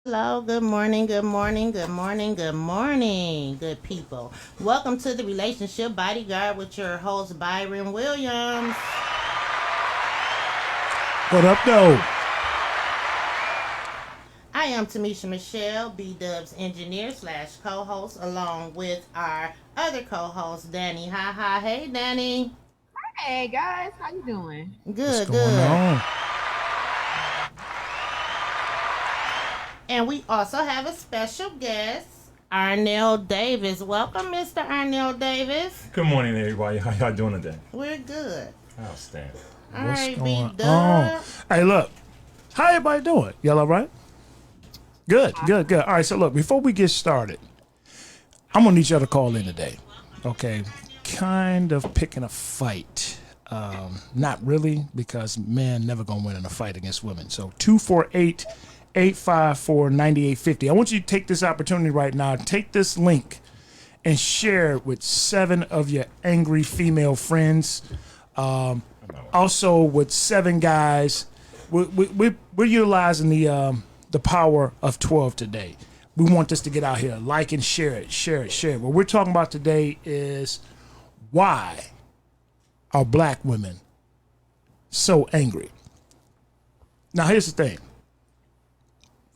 Hello, good morning, good morning, good morning, good morning, good people. Welcome to the Relationship Bodyguard with your host, Byron Williams. What up, though? I am Tamisha Michelle, B Dub's engineer slash co host, along with our other co host, Danny. Ha ha. Hey, Danny. Hey guys, how you doing? What's Good, going good. on? And we also have a special guest, Arnell Davis. Welcome, Mr. Arnell Davis. Good morning, everybody. How y'all doing today? We're good. Outstanding. All What's right, B going on? Dub. Hey, look. How everybody doing? Y'all all right? Good, good, good. All right, so look, before we get started, I'm going to need y'all to call in today. Okay? Kind of picking a fight. Not really, because men never going to win in a fight against women. So 248-854-9850. I want you to take this opportunity right now. Take this link and share it with 7 of your angry female friends. Also with 7 guys. We're utilizing the power of 12 today. We want this to get out here. Like and share it, share it, share it. What we're talking about today is why are black women so angry? Now, here's the thing.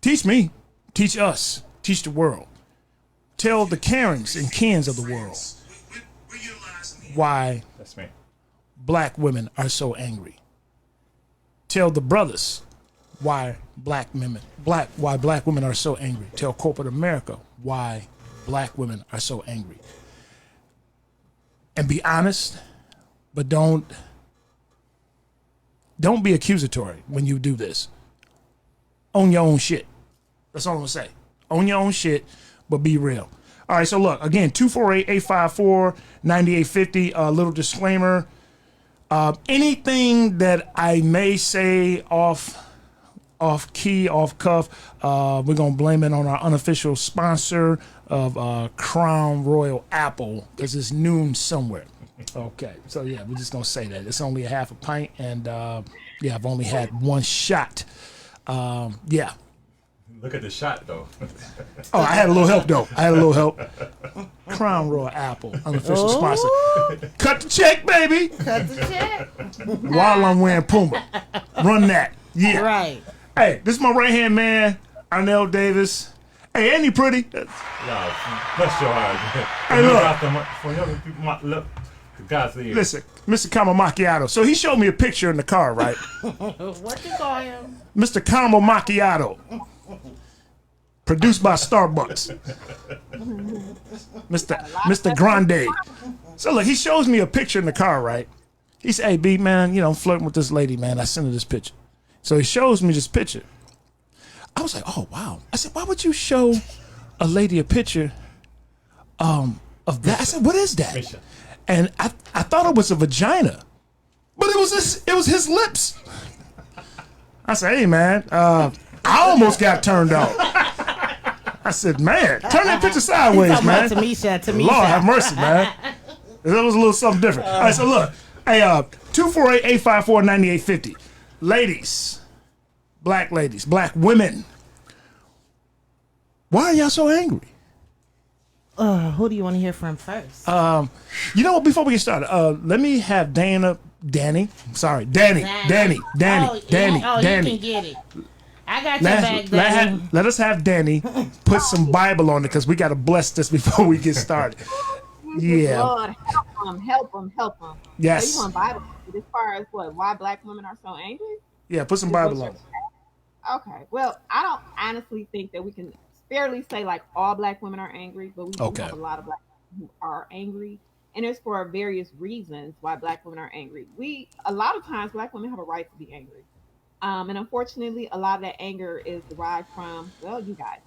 Teach me, teach us, teach the world. Tell the Karens and Kens of the world why That's me. black women are so angry. Tell the brothers why black women are so angry. Tell corporate America why black women are so angry. And be honest, but don't be accusatory when you do this. Own your own shit. That's all I'm gonna say. Own your own shit, but be real. All right, so look, again, 248-854-9850. A little disclaimer. Anything that I may say off key, off cuff, we're gonna blame it on our unofficial sponsor of Crown Royal Apple, because it's noon somewhere. Okay, so yeah, we're just gonna say that it's only a half a pint, and yeah, I've only had one shot. Yeah. Look at the shot, though. Oh, I had a little help though. Crown Royal Apple, unofficial sponsor. Cut the check, baby. Cut the check. While I'm wearing Puma, run that. Yeah. Right. Hey, this is my right hand man, Arnell Davis. Hey, ain't he pretty? Yeah, bless your heart. Hey, look. For young people, look. God's ears. Listen, Mr. Caramel Macchiato. So he showed me a picture in the car, right? What you call him? Mr. Caramel Macchiato. Produced by Starbucks. Mr. Grande. So look, he shows me a picture in the car, right? He said, hey, B, man, I'm flirting with this lady, man. I sent her this picture. So he shows me this picture. I was like, oh, wow. I said, why would you show a lady a picture of that? I said, what is that? Misha. And I thought it was a vagina, but it was his lips. I said, hey, man, I almost got turned off. I said, man, turn that picture sideways, Talking man. about Tamisha. Lord have mercy, man. That was a little something different. All right, so look, hey, 248-854-9850. Ladies, black women, why are y'all so angry? Who do you want to hear from first? You know what? Before we get started, let me have Danny. Oh, Danny. yeah. Oh, you can get it. I got your back, Danny. Let us have Danny put some Bible on it, because we got to bless this before we get started. Yeah. Lord, help them. Yes. So you want Bible as far as what? Why black women are so angry? Yeah, put some Is Bible what on it. Okay. Well, I don't honestly think that we can fairly say like all black women are angry, but we do Okay. have a lot of black women who are angry. And it's for various reasons why black women are angry. A lot of times black women have a right to be angry. And unfortunately, a lot of that anger is derived from, well, you guys.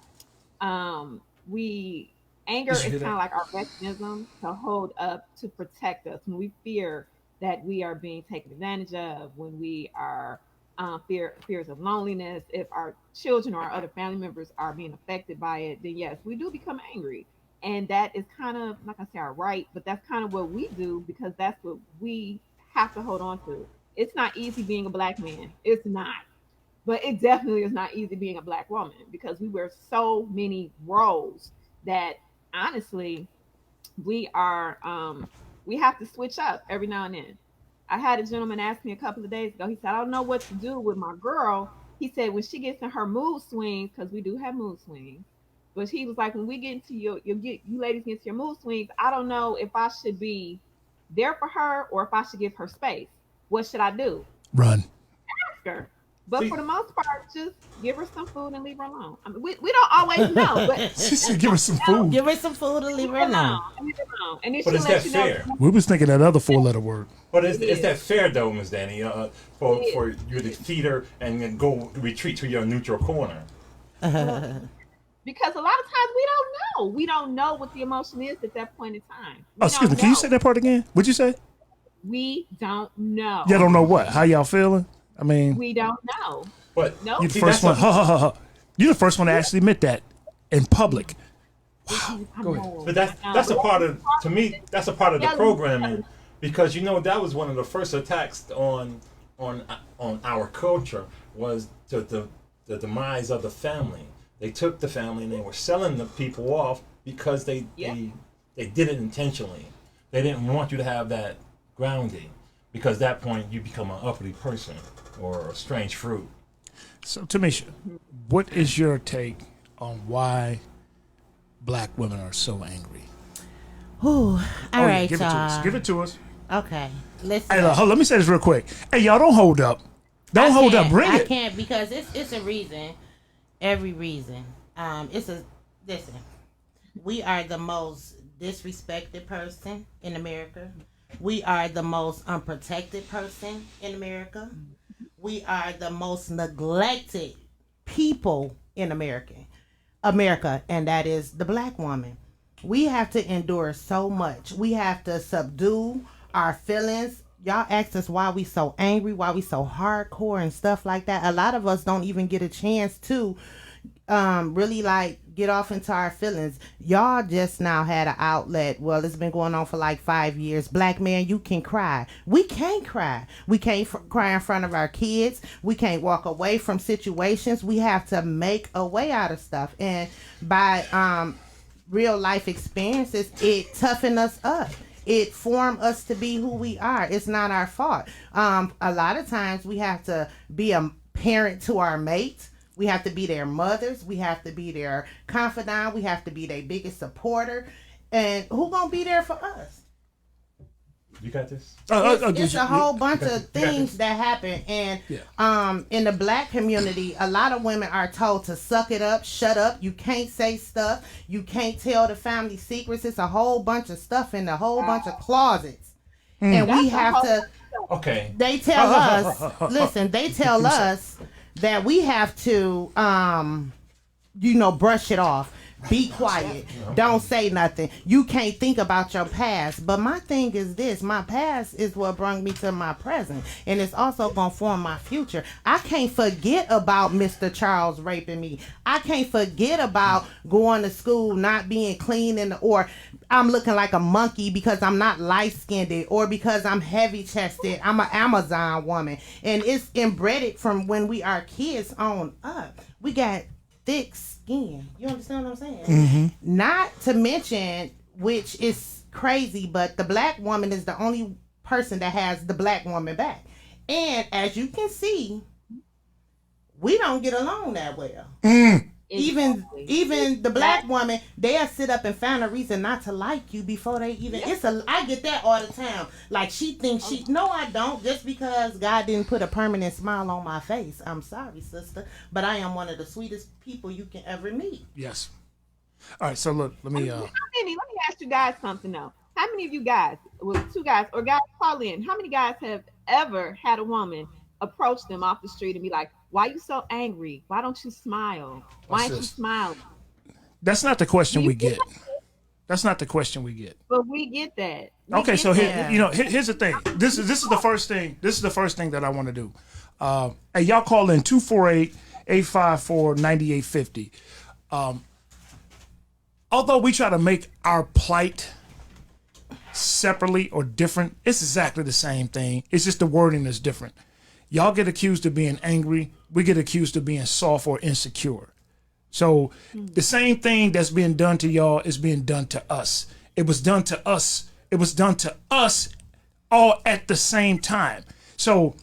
We Anger Did you is hear kind that? of like our mechanism to hold up to protect us when we fear that we are being taken advantage of, when we are fears of loneliness, if our children or our other family members are being affected by it, then yes, we do become angry. And that is kind of, I'm not gonna say our right, but that's kind of what we do because that's what we have to hold on to. It's not easy being a black man. It's not. But it definitely is not easy being a black woman because we wear so many roles that honestly we are we have to switch up every now and then. I had a gentleman ask me a couple of days ago. He said, I don't know what to do with my girl. He said when she gets in her mood swings, because we do have mood swings, but he was like, when we get into you ladies get into your mood swings, I don't know if I should be there for her or if I should give her space. What should I do? Run. Ask her. But for the most part, just give her some food and leave her alone. I mean, we don't always know, but She said, "Give her some food." Give her some food and leave her alone. Leave her alone. And then But she'll is let that you fair? know. We was thinking that other four-letter word. But is that fair though, Miss Danny? For you to feed her and then go retreat to your neutral corner. Because a lot of times we don't know. We don't know what the emotion is at that point in time. Oh, excuse me. Can you say that part again? What'd you say? We don't know. Y'all don't know what? How y'all feeling? I mean, We don't know. But No. you the See, first one. that's You're the first one to actually admit that in public. Go ahead. But that's a part of, to me, that's a part of the programming, because that was one of the first attacks on our culture was the demise of the family. They took the family and they were selling the people off because they did it intentionally. They didn't want you to have that grounding, because at that point you become an uppity person or a strange fruit. So, Tamisha, what is your take on why black women are so angry? Ooh, all right, give it to us. y'all. Give it to us. Okay, listen. Hey, look, let me say this real quick. Hey, y'all, don't hold up. Don't hold up. Bring I it. can't because it's a reason. Every reason. Listen. We are the most disrespected person in America. We are the most unprotected person in America. We are the most neglected people in America, and that is the black woman. We have to endure so much. We have to subdue our feelings. Y'all asked us why we so angry, why we so hardcore and stuff like that. A lot of us don't even get a chance to really like get off into our feelings. Y'all just now had an outlet. Well, it's been going on for like 5 years. Black man, you can cry. We can't cry. We can't cry in front of our kids. We can't walk away from situations. We have to make a way out of stuff. And by real life experiences, it toughen us up. It formed us to be who we are. It's not our fault. A lot of times we have to be a parent to our mates. We have to be their mothers. We have to be their confidant. We have to be their biggest supporter. And who gonna be there for us? You got this? It's a whole bunch of things that happen. And in the black community, a lot of women are told to suck it up, shut up. You can't say stuff. You can't tell the family secrets. It's a whole bunch of stuff in a whole bunch of closets. And we have to... Okay. They tell us... Listen, they tell us that we have to, brush it off. Be quiet. Don't say nothing. You can't think about your past. But my thing is this. My past is what brought me to my present. And it's also going to form my future. I can't forget about Mr. Charles raping me. I can't forget about going to school, not being clean, or I'm looking like a monkey because I'm not light-skinned, or because I'm heavy-chested. I'm an Amazon woman. And it's embedded from when we are kids on up. We got thick skin. You understand what I'm saying? Mm-hmm. Not to mention, which is crazy, but the black woman is the only person that has the black woman back. And as you can see, we don't get along that well. Even the black woman, they'll sit up and find a reason not to like you before they even. I get that all the time. Like she thinks no, I don't. Just because God didn't put a permanent smile on my face. I'm sorry, sister, but I am one of the sweetest people you can ever meet. Yes. All right. So look, let me Let me ask you guys something though. How many of you guys, well, two guys or guys call in? How many guys have ever had a woman approach them off the street and be like, "Why are you so angry? Why don't you smile? Why aren't you smiling?" That's not the question we get. That's not the question we get. But we get that. Okay, so here's the thing. This is the first thing. This is the first thing that I want to do. Hey, y'all call in 248-854-9850. Although we try to make our plight separately or different, it's exactly the same thing. It's just the wording is different. Y'all get accused of being angry we get accused of being soft or insecure. So the same thing that's being done to y'all is being done to us. It was done to us. It was done to us all at the same time. So,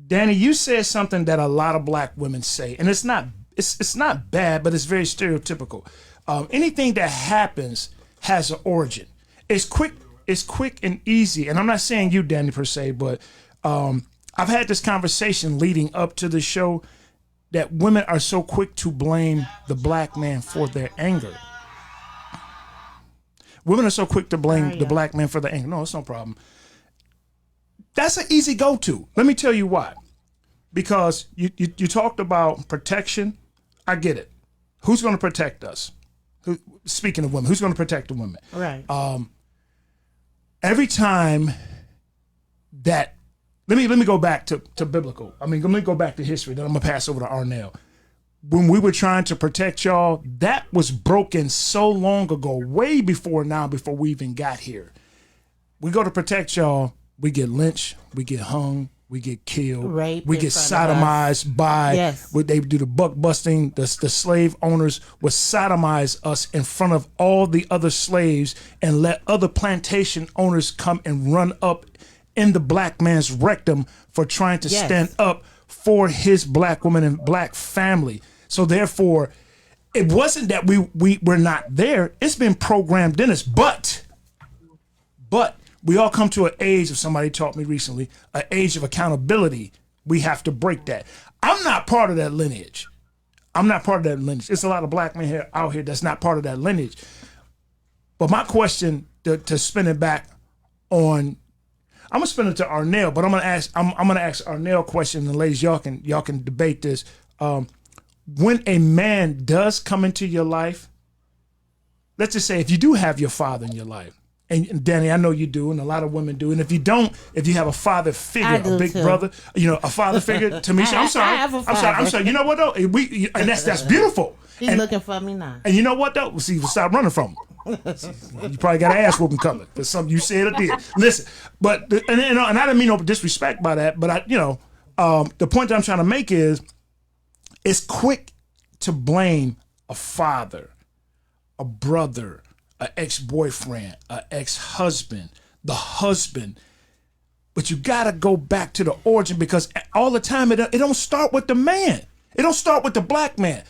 Danny, you said something that a lot of black women say, and it's not bad, but it's very stereotypical. Anything that happens has an origin. It's quick and easy. And I'm not saying you, Danny, per se, but I've had this conversation leading up to the show that women are so quick to blame the black man for their anger. Women are so quick to blame the black man for their anger. No, it's no problem. That's an easy go-to. Let me tell you why. Because you talked about protection. I get it. Who's going to protect us? Speaking of women, who's going to protect the women? Right. Every time that, let me go back to biblical. I mean, let me go back to history. Then I'm gonna pass over to Arnell. When we were trying to protect y'all, that was broken so long ago, way before now, before we even got here. We go to protect y'all, we get lynched, we get hung, we get killed, Raped we in get front of sodomized by, Yes. they do the buck busting, the slave owners would sodomize us in front of all the other slaves and let other plantation owners come and run up in the black man's rectum for trying to stand up for his black woman and black family. So therefore, it wasn't that we were not there. It's been programmed in us. But we all come to an age, of somebody taught me recently, an age of accountability. We have to break that. I'm not part of that lineage. It's a lot of black men out here that's not part of that lineage. But my question to spin it back on, I'm gonna spin it to Arnell, but I'm gonna ask Arnell a question, and ladies, y'all can debate this. When a man does come into your life, let's just say if you do have your father in your life, and Danny, I know you do, and a lot of women do, and if you don't, if you have a father figure, a big brother, a father figure, Tamisha, I'm sorry, I have a father. I'm sorry. You know what though? And that's beautiful. He's looking for me now. And you know what though? See, stop running from him. You probably got an ass whooping coming. There's something you said or did. Listen, but and I didn't mean no disrespect by that, but the point that I'm trying to make is, it's quick to blame a father, a brother, an ex-boyfriend, an ex-husband, the husband. But you gotta go back to the origin, because all the time it don't start with the man. It don't start with the black man.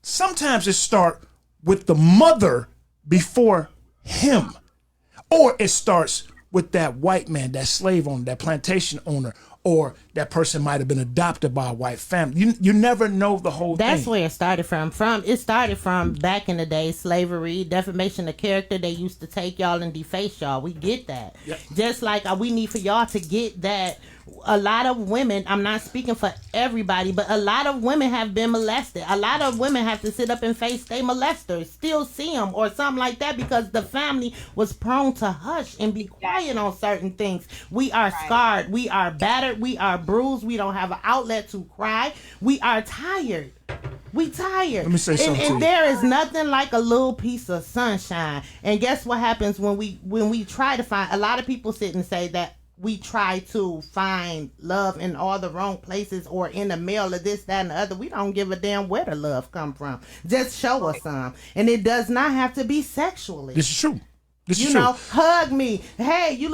Sometimes it start with the mother before him. Or it starts with that white man, that slave owner, that plantation owner, or that person might have been adopted by a white family. You never know the whole thing. That's where it started from. It started from back in the day, slavery, defamation of character. They used to take y'all and deface y'all. We get that. Yep. Just like we need for y'all to get that. A lot of women, I'm not speaking for everybody, but a lot of women have been molested. A lot of women have to sit up and face they molesters, still see them or something like that, because the family was prone to hush and be quiet on certain things. We are scarred. We are battered. We are bruised. We don't have an outlet to cry. We are tired. We tired. Let me say something to you. And there is nothing like a little piece of sunshine. And guess what happens when we try to find, a lot of people sit and say that we try to find love in all the wrong places, or in the mail, or this, that, and the other. We don't give a damn where the love come from. Just show us some. And it does not have to be sexually. This is true. You know, hug me. Hey, you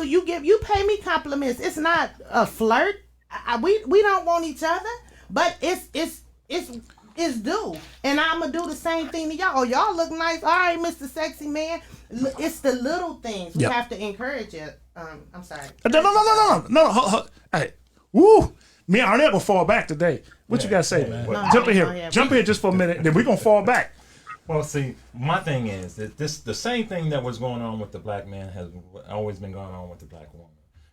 pay me compliments. It's not a flirt. We don't want each other, but it's due. And I'm gonna do the same thing to y'all. Oh, y'all look nice. All right, Mr. Sexy Man. It's the little things we have to encourage it. I'm sorry. No. Hey, woo! Me and Arnett will fall back today. What you gotta say, man? Jump in here. Jump in just for a minute, then we're gonna fall back. Well, see, my thing is that the same thing that was going on with the black man has always been going on with the black woman.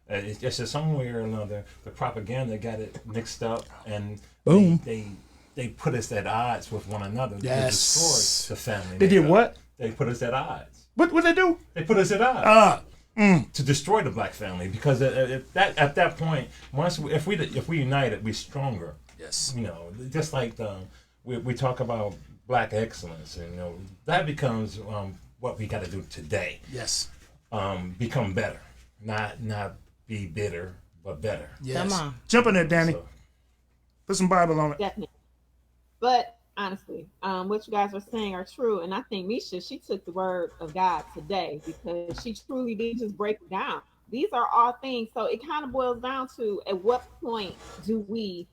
It's just some way or another, the propaganda got it mixed up, and boom, they put us at odds with one another to destroy the family. They did what? They put us at odds. What they do? They put us at odds. To destroy the black family, because at that point, if we united, we're stronger. Yes. You know, just like we talk about black excellence, that becomes what we got to do today. Yes. Become better, not be bitter, but better. Yes. Come on. Jump in there, Danny. So, put some Bible on it. Definitely. But honestly, what you guys are saying are true. And I think Misha, she took the word of God today because she truly did just break it down. These are all things. So it kind of boils down to at what point do we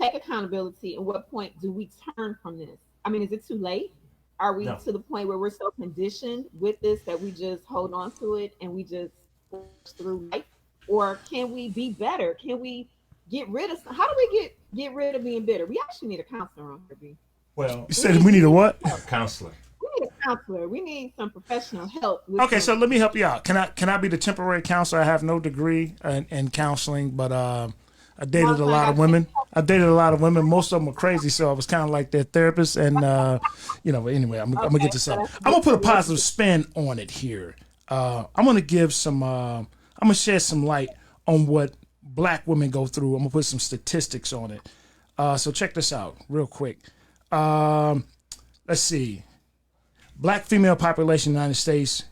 take accountability and what point do we turn from this? I mean, is it too late? Are we No. to the point where we're so conditioned with this that we just hold on to it and we just push through life? Or can we be better? Can we get rid of how do we get rid of being bitter? We actually need a counselor on here, B. Well, You said we need a what? counselor. We need a counselor. We need some professional help. Okay, so let me help you out. Can I be the temporary counselor? I have no degree in counseling, but I dated a lot of women. Most of them were crazy, so I was kind of like their therapist. And anyway, I'm gonna get to something. I'm gonna put a positive spin on it here. I'm gonna give some. I'm gonna shed some light on what Black women go through. I'm gonna put some statistics on it. So check this out real quick. Let's see. Black female population in the United States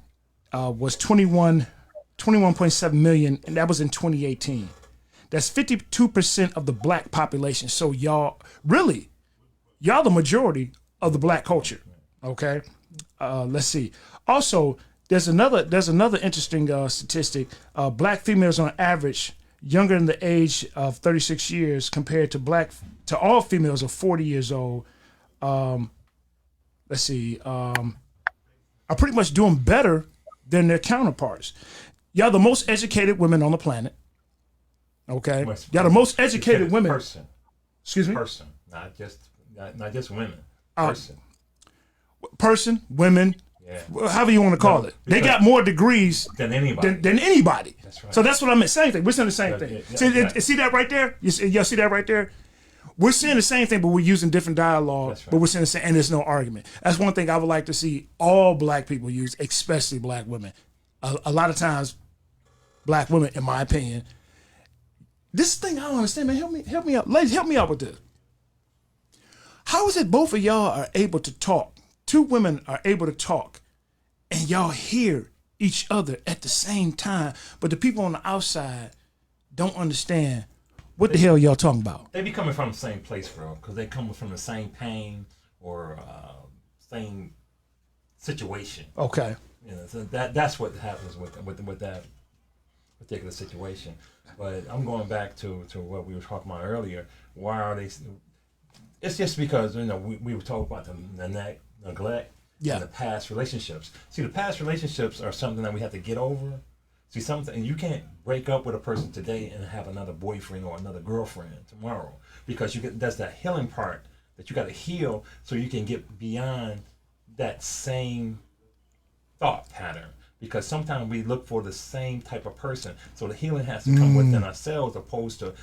was 21.7 million, and that was in 2018. That's 52% of the Black population. So y'all the majority of the Black culture. Okay. Let's see. Also, there's another interesting statistic. Black females on average younger than the age of 36 years compared to all females of 40 years old. Let's see, are pretty much doing better than their counterparts. Y'all the most educated women on the planet. Okay, y'all the most educated women. Person. Excuse me. Person, not just women. Person. Person, women. Yeah. However you want to call it. They got more degrees than anybody. Than anybody. That's right. So that's what I meant. Same thing. We're saying the same thing. See that right there? Y'all see that right there? We're saying the same thing, but we're using different dialogue. Right. But we're saying the same, and there's no argument. That's one thing I would like to see all Black people use, especially Black women. A lot of times, Black women, in my opinion, this thing I don't understand, man. Help me out. Ladies, help me out with this. How is it both of y'all are able to talk? Two women are able to talk, and y'all hear each other at the same time, but the people on the outside don't understand what the hell y'all talking about. They be coming from the same place, bro, because they come from the same pain or same situation. Okay. So that's what happens with that particular situation. But I'm going back to what we were talking about earlier. Why are they? It's just because we were talking about the neglect. Yeah. And the past relationships. See, the past relationships are something that we have to get over. See, something you can't break up with a person today and have another boyfriend or another girlfriend tomorrow, because that's that healing part that you got to heal so you can get beyond that same thought pattern. Because sometimes we look for the same type of person, so the healing has to come within ourselves opposed to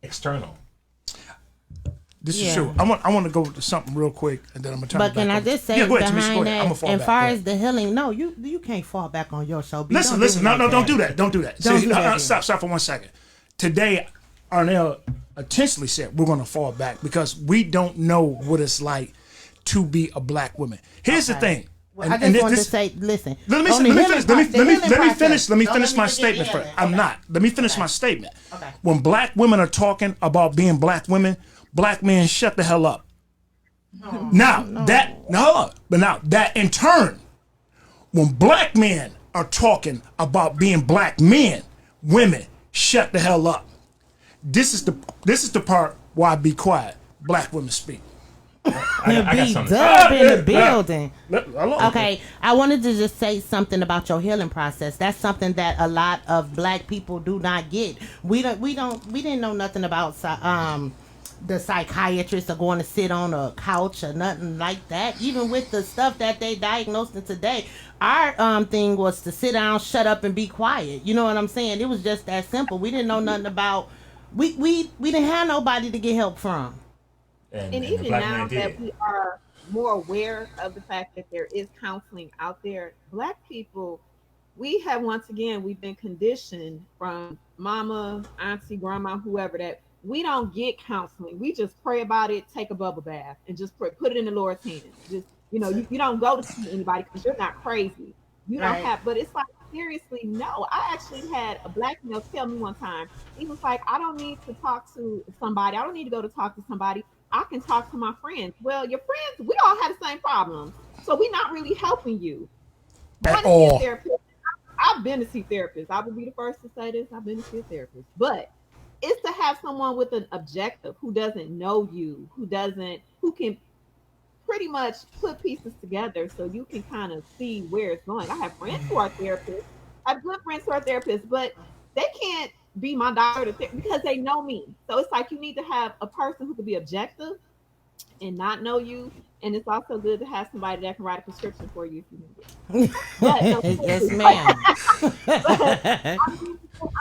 external. This is true. I want to go to something real quick, and then I'm gonna turn. But can I just say behind that, as far as the healing, no, you can't fall back on your show. Listen, no, don't do that. Don't do that. Stop for 1 second. Today, Arnell intentionally said we're gonna fall back because we don't know what it's like to be a Black woman. Here's the thing. Well, I just wanted to say, listen. Let me finish my statement first. Let me finish my statement. Okay. When Black women are talking about being Black women, Black men shut the hell up. That in turn, when Black men are talking about being Black men, women shut the hell up. This is the part why I be quiet. Black women speak. I got something in the building. Okay, I wanted to just say something about your healing process. That's something that a lot of Black people do not get. We didn't know nothing about the psychiatrist are going to sit on a couch or nothing like that. Even with the stuff that they diagnosed in today, our thing was to sit down, shut up, and be quiet. You know what I'm saying? It was just that simple. We didn't know nothing about. We didn't have nobody to get help from. And even now that we are more aware of the fact that there is counseling out there, Black people, we've been conditioned from mama, auntie, grandma, whoever, that we don't get counseling. We just pray about it, take a bubble bath, and just put it in the Lord's hands. Just, you don't go to see anybody because you're not crazy. You don't have, but it's like, seriously, no. I actually had a Black male tell me one time, he was like, I don't need to talk to somebody. I don't need to go to talk to somebody. I can talk to my friends. Well, your friends, we all have the same problems, so we're not really helping you. At all. I've been to see therapists. I will be the first to say this. I've been to see a therapist, but it's to have someone with an objective who doesn't know you, who can pretty much put pieces together so you can kind of see where it's going. I have friends who are therapists. I have good friends who are therapists, but they can't be my doctor because they know me. So it's like you need to have a person who can be objective and not know you. And it's also good to have somebody that can write a prescription for you if you need it. Yes, ma'am.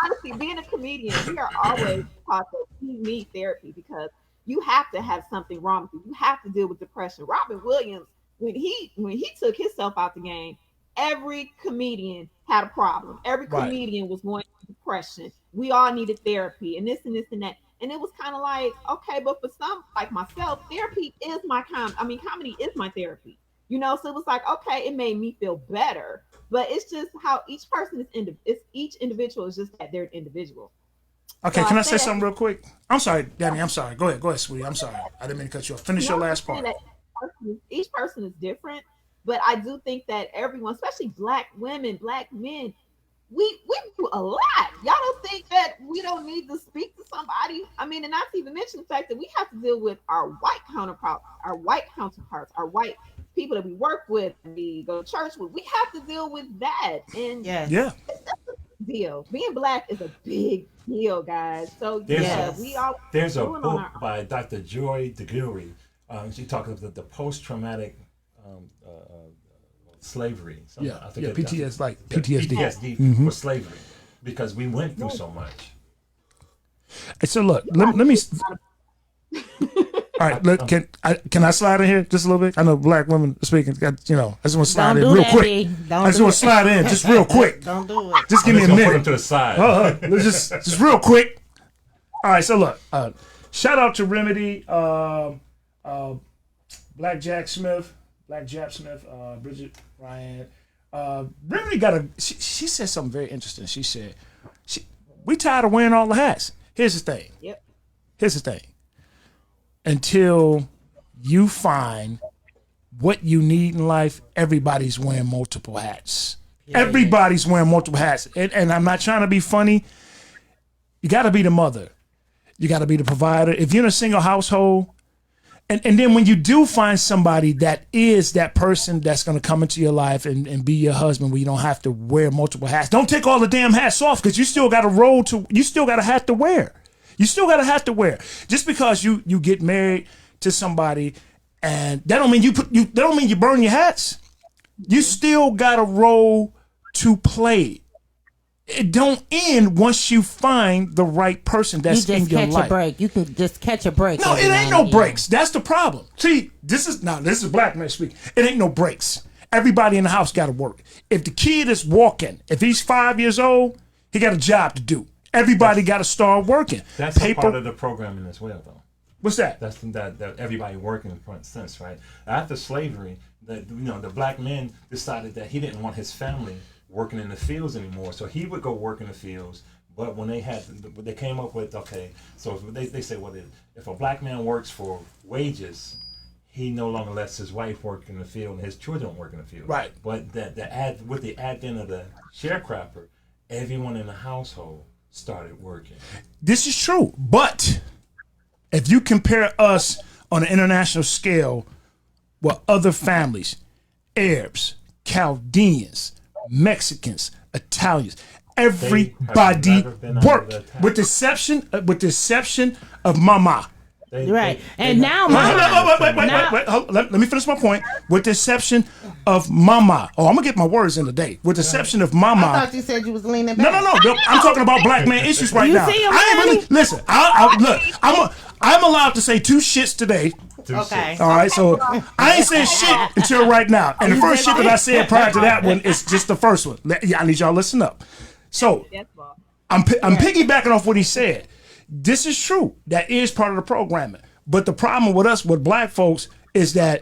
Honestly, being a comedian, we are always taught that you need therapy because you have to have something wrong with you. You have to deal with depression. Robin Williams, when he took himself out the game, every comedian had a problem. Every comedian was going through depression. We all needed therapy and this and this and that. And it was kind of like, okay, but for some like myself, therapy is comedy is my therapy. So it was like, okay, it made me feel better. But it's just how each person is each individual is just that they're an individual. Okay, so can I say something real quick? I'm sorry, Danny. I'm sorry. Go ahead, sweetie. I'm sorry. I didn't mean to cut you off. Finish your last part. Each person is different, but I do think that everyone, especially Black women, Black men, we do a lot. Y'all don't think that we don't need to speak to somebody? I mean, and not to even mention the fact that we have to deal with our white counterparts, our white people that we work with, we go to church with. We have to deal with that. And yeah. It's a big deal. Being Black is a big deal, guys. So there's a book by Dr. Joy DeGury. She talks about the post-traumatic slavery. PTSD. PTSD for slavery, because we went through so much. So look, let me. All right, look, can I slide in here just a little bit? I know Black women are speaking. I just want to slide in real quick. I just want to slide in just real quick. Don't do it. Just give me a minute. Put them to the side. Just real quick. All right, so look, shout out to Remedy, Black Jap Smith, Bridget Ryan. Remedy she said something very interesting. She said, we tired of wearing all the hats. Here's the thing. Yep. Here's the thing. Until you find what you need in life, everybody's wearing multiple hats. Yeah. Everybody's wearing multiple hats. And I'm not trying to be funny. You got to be the mother. You got to be the provider. If you're in a single household, and then when you do find somebody that is that person that's going to come into your life and be your husband, where you don't have to wear multiple hats, don't take all the damn hats off, because you still got you still got a hat to wear. You still got a hat to wear. Just because you get married to somebody, and that don't mean that don't mean you burn your hats. You still got a role to play. It don't end once you find the right person that's in your life. You just catch a break. You can just catch a break. No, it ain't no breaks. That's the problem. See, this is Black man speaking. It ain't no breaks. Everybody in the house got to work. If the kid is walking, if he's 5 years old, he got a job to do. Everybody got to start working. That's a part of the programming as well, though. What's that? That's that everybody working in front sense, right? After slavery, the Black man decided that he didn't want his family working in the fields anymore, so he would go work in the fields. But when they came up with, okay, so they say, well, if a Black man works for wages, he no longer lets his wife work in the field and his children work in the field. Right. But with the advent of the sharecropper, everyone in the household started working. This is true, but if you compare us on an international scale with other families, Arabs, Chaldeans, Mexicans, Italians, everybody worked with the exception of Mama. Now let me finish my point. With the exception of Mama. Oh, I'm gonna get my words in today. With the exception of Mama. I thought you said you was leaning back. No. I'm talking about Black man issues right now. See him, I ain't really listen. I'm allowed to say two shits today. Okay. All right. So I ain't saying shit until right now. And the first shit that I said prior to that one is just the first one. I need y'all to listen up. So I'm piggybacking off what he said. This is true. That is part of the programming. But the problem with us, with Black folks, is that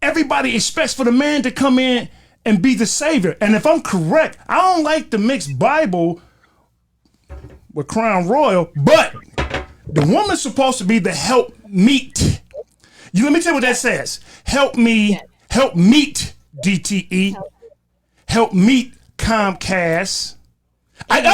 everybody expects for the man to come in and be the savior. And if I'm correct, I don't like to mix Bible with Crown Royal, but the woman's supposed to be the help meet. You let me tell you what that says. Help me. Yes. Help meet DTE. Help meet Comcast. Exactly.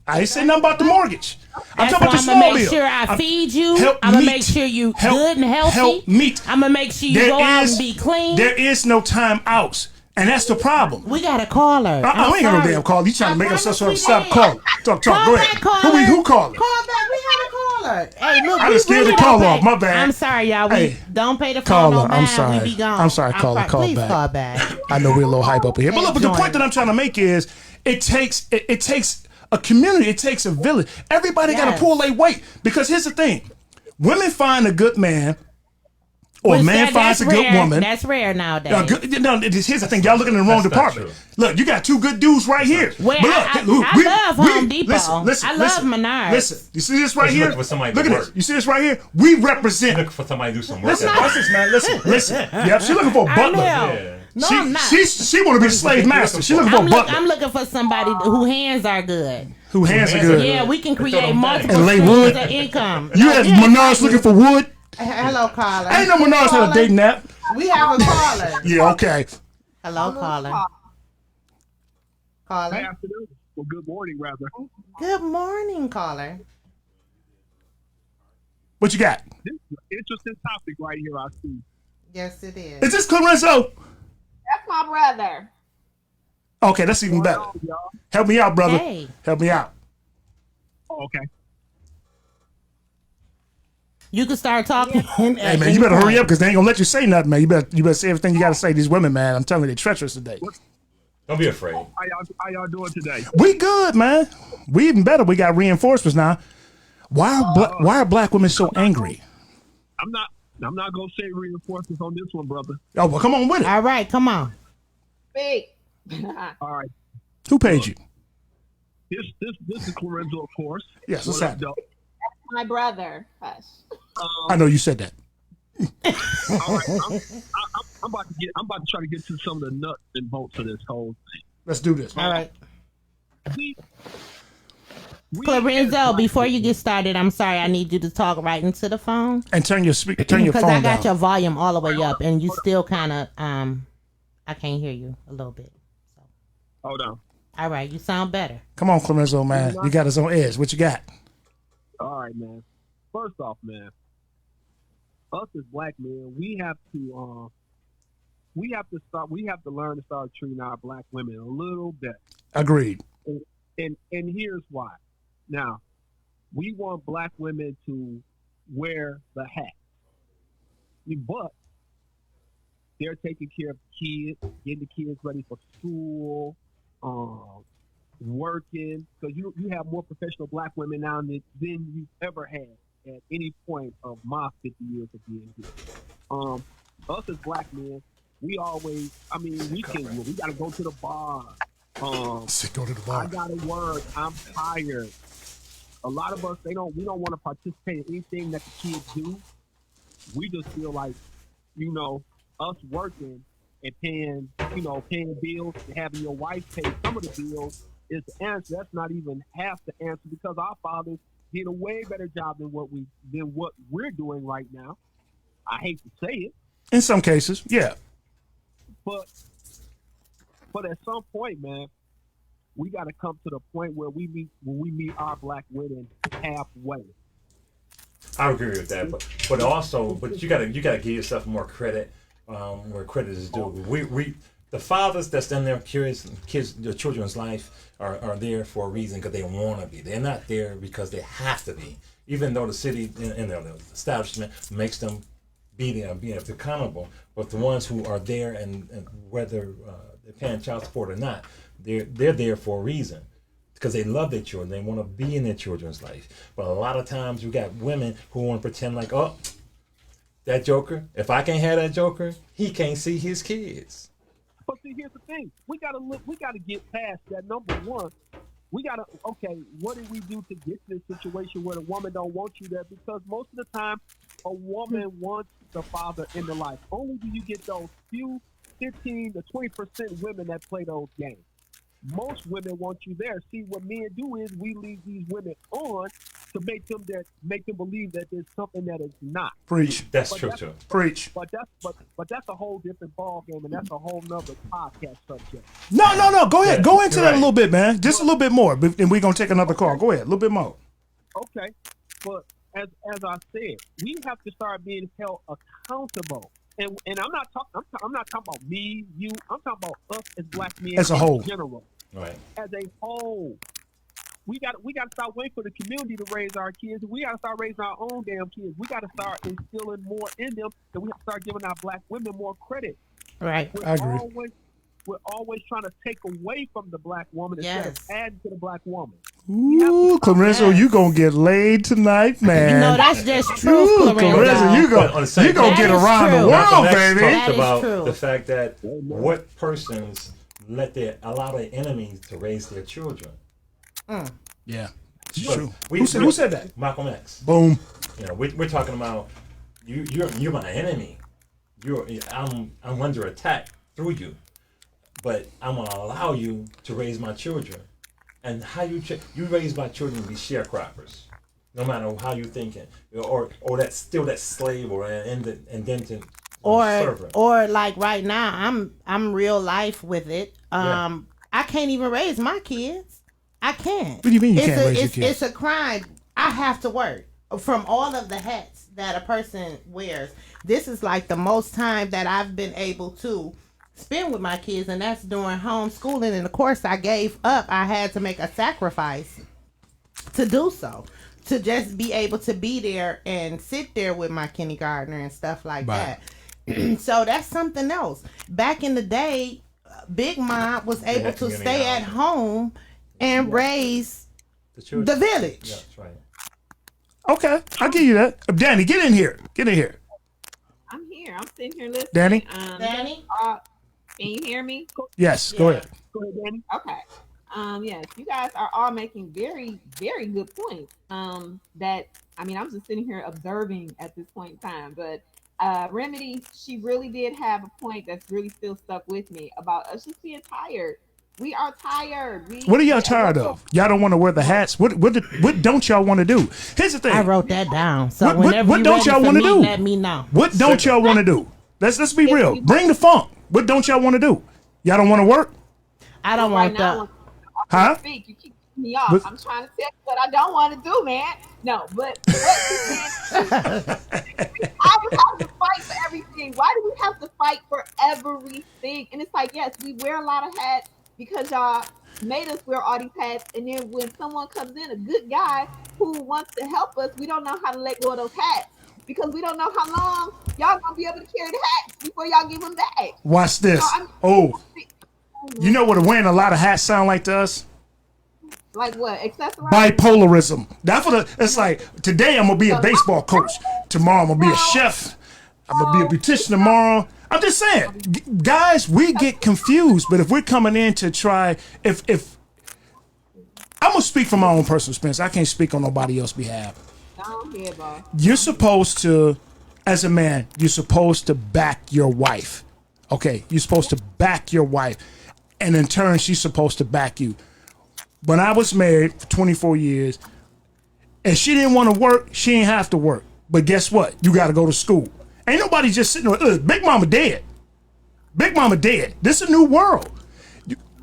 I ain't saying nothing about the mortgage. I'm That's talking about why the I'm small gonna make bill. sure I feed you. Help I'm gonna meet. make sure you Help- good and healthy. help meet. I'm gonna make sure you go out and be clean. There is no time outs. And that's the problem. We got a caller. I ain't got no damn call. You trying to make us stop calling. Talk. Go ahead. Who calling? Call back. We had a caller. Hey, look, I we just scared really the call don't off. pay- My bad. I'm sorry, y'all. We Hey, don't pay the phone caller, no I'm mind. sorry. We be gone. I'm sorry, caller, call please back. call back. I know we're a little hype up here. But look, but the Join point that I'm trying to make is it takes a community, it takes a village. Everybody got to Yes. pull their weight. Because here's the thing. Women find a good man or a man finds a good rare. woman. That's rare nowadays. Here's the thing. Y'all looking in the wrong That's not department. true. Look, you got two good dudes right here. Well, But I love Home Depot. I love Menards. Listen, you see this right Let's here? look for somebody to Look at work. this. You see this right here? We represent. Look for somebody to do some work. Listen, watch this, man. Listen. Yep, she looking for a I butler. know. Yeah. No, she, I'm not. She want to be the slave master. She looking for a butler. I'm looking for somebody whose hands are good. Who hands are good. Yeah, we can Throw create them multiple And lay streams wood. of income. You had Menards looking for wood. Hello, caller. Ain't no Menards had a Caller? dating app. We have a caller. Yeah, okay. Hello, caller. Good Caller. afternoon. Well, good morning, rather. Good morning, caller. What you got? This is an interesting topic right here, I see. Yes, it is. Is this Clarenzo? That's my brother. Okay, that's even better. Oh, y'all. Help me out, brother. Hey. Help me out. Oh, okay. You can start talking. Hey, man, you better hurry up because they ain't going to let you say nothing, man. You better say everything you got to say. These women, man, I'm telling you, they're treacherous today. Don't be afraid. How y'all doing today? We good, man. We even better. We got reinforcements now. Why are black women so angry? I'm not gonna say reinforcements on this one, brother. Oh, well, come on with it. All right, come on. Speak. All right. Who paid you? This is Clarenzo, of course. Yes, what's What up, happening? My brother. Hush. I know you said that. All right. I'm about to try to get to some of the nuts and bolts of this whole thing. Let's do this. All right. We Clarenzo, before you get started, I'm sorry. I need you to talk right into the phone. And turn your Because phone I got down. your volume all the way up, and you still kind of, I can't hear you a little bit. So. Hold on. All right, you sound better. Come on, Clarenzo, man. You got us on edge. What you got? All right, man. First off, man, us as black men, we have to learn to start treating our black women a little better. Agreed. And here's why. Now, we want black women to wear the hat, but they're taking care of kids, getting the kids ready for school, working, because you have more professional black women now than you've ever had at any point of my 50 years of being here. Us as black men, we always, we gotta go to the bar. Go to the bar. I gotta work. I'm tired. A lot of us, we don't want to participate in anything that the kids do. We just feel like, us working and paying bills and having your wife pay some of the bills is the answer. That's not even half the answer, because our fathers did a way better job than what we're doing right now. I hate to say it. In some cases, yeah. But at some point, man, we got to come to the point where we meet our black women halfway. I agree with that, but you gotta give yourself more credit where credit is due. We the fathers that's in their the children's life are there for a reason, because they want to be. They're not there because they have to be. Even though the city and the establishment makes them be there and be accountable, but the ones who are there and whether they're paying child support or not, they're there for a reason, because they love their children. They want to be in their children's life. But a lot of times you got women who want to pretend like, oh, that joker, if I can't have that joker, he can't see his kids. But see, here's the thing: we gotta get past that. Number one, what did we do to get to this situation where the woman don't want you there? Because most of the time, a woman wants the father in the life. Only do you get those few 15 to 20% women that play those games. Most women want you there. See, what men do is we leave these women on to make them believe that there's something that is not. Preach. That's true too. Preach. But that's a whole different ball game, and that's a whole nother podcast subject. No. Go ahead. Yeah, Go into you're that right. a little bit, man. Just a little bit more, and we're gonna take another call. Go ahead, a little bit more. Okay, but as I said, we have to start being held accountable. And I'm not talking about me, you. I'm talking about us as black men As a whole. in general. Right. As a whole, we got to start waiting for the community to raise our kids. We got to start raising our own damn kids. We got to start instilling more in them, and we have to start giving our black women more credit. Right. I agree. We're always trying to take away from the black woman instead of Yes. adding to the black woman. Ooh, Clarenzo, you gonna get laid tonight, man. You know, that's just true, Ooh, Clarenzo. Clarenzo, you But on the same gonna That get is around true. the world, Malcolm X baby. That talked is about true. the fact that what persons allow their enemies to raise their children. Yeah, it's But true. Who said that? Malcolm X. Boom. You know, we're talking about you're my enemy. I'm under attack through you, but I'm gonna allow you to raise my children. And how you raise my children to be sharecroppers, no matter how you thinking, or that's still that slave or an indented servant. Or like right now, I'm real life with it. I can't even raise my kids. I can't. What do you mean you can't raise your It's kids? a crime. I have to work from all of the hats that a person wears. This is like the most time that I've been able to spend with my kids, and that's during homeschooling. And of course, I gave up. I had to make a sacrifice to do so, to just be able to be there and sit there with my kindergartner and stuff like Right. that. So that's something else. Back in the day, Big Mom was able had to community stay at housing. home and raise The children. the village. Yeah, that's right. Okay, I'll give you that. Danny, get in here. Get in here. I'm here. I'm sitting here listening. Danny? Danny? Can you hear me? Yes, go ahead. Go ahead, Danny. Okay. Yes, you guys are all making very, very good points. That I'm just sitting here observing at this point in time. But Remedy, she really did have a point that's really still stuck with me about us just being tired. We are tired. What are y'all tired of? Y'all don't want to wear the hats. What don't y'all want to do? Here's the thing. I wrote that down. So What whenever you don't ready y'all for wanna me, do? let me know. What don't y'all want to do? Let's be real. Bring the funk. What don't y'all want to do? Y'all don't want to work? I don't Right want now, the. Huh? speak. You keep cutting me off. What- I'm trying to tell you what I don't want to do, man. No, but I would have to fight for everything. Why do we have to fight for everything? And it's like, yes, we wear a lot of hats because y'all made us wear all these hats. And then when someone comes in, a good guy who wants to help us, we don't know how to let go of those hats because we don't know how long y'all gonna be able to carry the hats before y'all give them back. Watch this. Oh, you know what wearing a lot of hats sound like to us? Like what? Accessories? Bipolarism. That's what it's like. Today I'm gonna be a baseball coach. Tomorrow I'm gonna be a chef. I'm gonna be a beautician tomorrow. I'm just saying, guys, we get confused. But if we're coming in to try, if I'm gonna speak from my own personal experience, I can't speak on nobody else's behalf. Down here, boy. You're supposed to, as a man, you're supposed to back your wife. Okay, you're supposed to back your wife, and in turn, she's supposed to back you. When I was married for 24 years, and she didn't want to work, she didn't have to work. But guess what? You got to go to school. Ain't nobody just sitting there. Big Mama dead. Big Mama dead. This is a new world.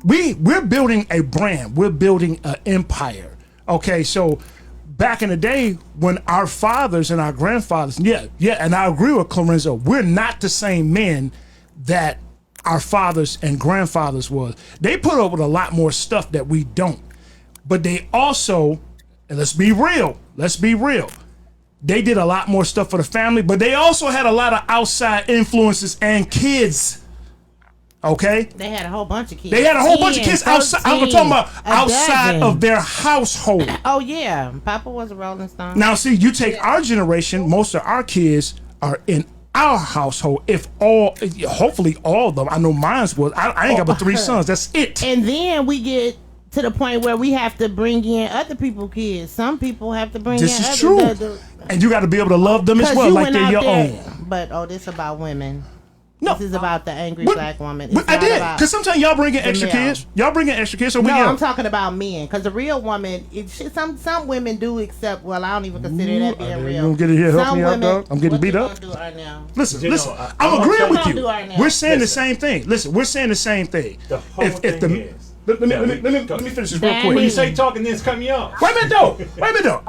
We're building a brand. We're building an empire. Okay, so back in the day when our fathers and our grandfathers, and I agree with Clarenzo, we're not the same men that our fathers and grandfathers was. They put up with a lot more stuff that we don't. But they also, and let's be real, they did a lot more stuff for the family, but they also had a lot of outside influences and kids. Okay? They had a whole bunch of kids. They had a whole bunch of kids outside. I'm talking about outside of their household. Oh yeah, Papa was a Rolling Stone. Now, see, you take our generation, most of our kids are in our household. Hopefully all of them. I know mine's was. I ain't got but 3 sons. That's it. And then we get to the point where we have to bring in other people's kids. Some people have to bring This in is other true. And you got to be able to love them as well, like they're your own. But this about women. No. This is about the angry But- black woman. But It's I not did, about because sometimes y'all bring in the extra male. kids. Y'all bring in extra kids, so we No, get I'm talking about men, because the real woman. Some women do accept. Well, I don't even consider that being You real. gonna get it here? Help Some me out, women, dog. I'm getting what beat you up. gonna do right now? Listen, You listen. know, I'm I'm agreeing gonna with tell you. you right now. We're saying the Listen. same thing. Listen, we're saying the same thing. The whole If thing the is. let me that let me finish this real Danny. quick. When you say talking, this cut me off. Wait a minute though.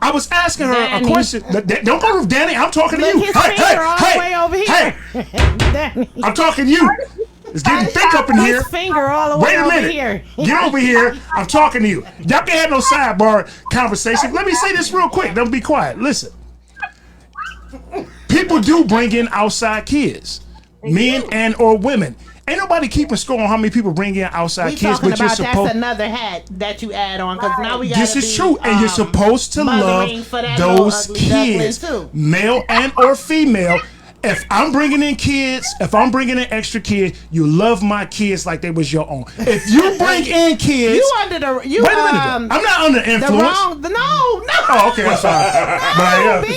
I was asking her Danny. a question. Don't go to Danny. I'm talking to Look, you. his Hey, finger all the hey, way over hey, here. hey. Danny. I'm talking to you. It's getting thick up in here. His finger all the way Wait a over minute. here. Get over here. I'm talking to you. Y'all can't have no sidebar conversation. Let me say this real quick. Don't be quiet. Listen. People do bring in outside kids, men and or women. Ain't nobody keeping score on how many people bring in outside We kids, talking but you're about supposed. that's another hat that you add on, because now we got This is true, and you're supposed to love mothering for that those little ugly duckling kids, too. male and or female. If I'm bringing in kids, if I'm bringing in extra kids, you love my kids like they was your own. If you bring in kids, You under the you wait a minute, though. I'm not under the influence. wrong no. Oh, okay, I'm sorry. No, But, B.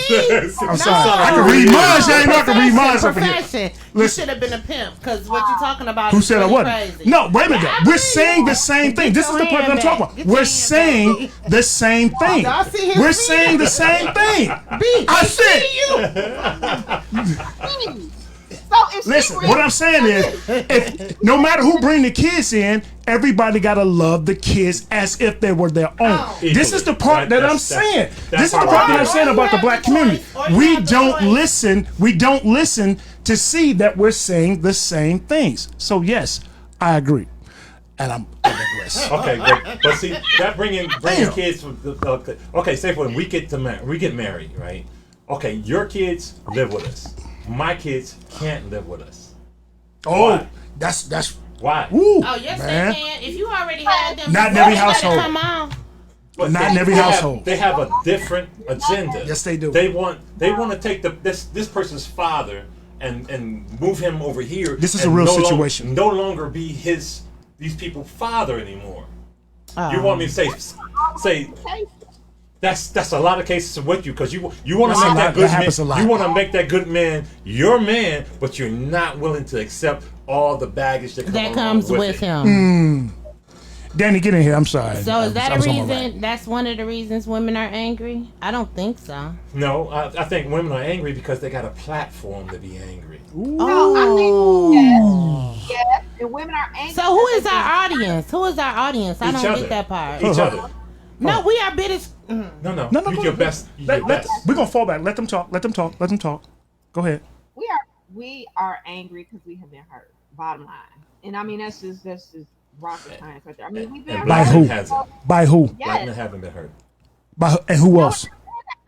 I'm sorry. No. I can read minds. I ain't know I can read minds up in here. Profession. You Listen. should have been a pimp, because what you're talking about Who is said I really wasn't? crazy. No, wait a minute. Yeah, I We're believe saying you. the same thing. Get This is your the part hand that I'm back. talking about. Get your We're hand saying back. the same thing. Y'all see his We're feet? saying the same thing. B, I see said. you. So if she Listen, brings- what I'm saying is, if, no matter who bring the kids in, everybody gotta love the kids as if they were their own. This is the part that I'm saying. This is the part that I'm saying about the black community. We don't listen. We don't listen to see that we're saying the same things. So yes, I agree, and I digress. Okay, but see that bringing Damn. kids. Okay, say for when we get married, right? Okay, your kids live with us. My kids can't live with us. Oh, Why? that's Why? woo, Oh yes, man. they can. If you already had them, Not in before, every they gotta household. Come on. But Not in every have- household. They have a different agenda. Yes, they do. They want to take this person's father and move him over here. This is and a real no situation. no longer be these people's father anymore. You want me to say that's a lot of cases with you, because you want to That's a make lot. that good That happens a man. lot. You want to make that good man your man, but you're not willing to accept all the baggage that Comes with it. him. Danny, get in here. I'm sorry. So is that I a was on my reason? rant. That's one of the reasons women are angry? I don't think so. No, I think women are angry because they got a platform to be angry. No, I think yes, and women are angry. So who is because our audience? Who is our audience? I Each don't other. get that part. Each other. No, we are bitters. No, No, you go your ahead. best. You your best. We're gonna fall back. Let them talk. Let them talk. Let them talk. Go ahead. we are angry because we have been hurt. Bottom line, and I mean that's just rocket science right there. I mean we've been And hurt. By black who? men hasn't. By who? Black men Yes, haven't been hurt. And who else?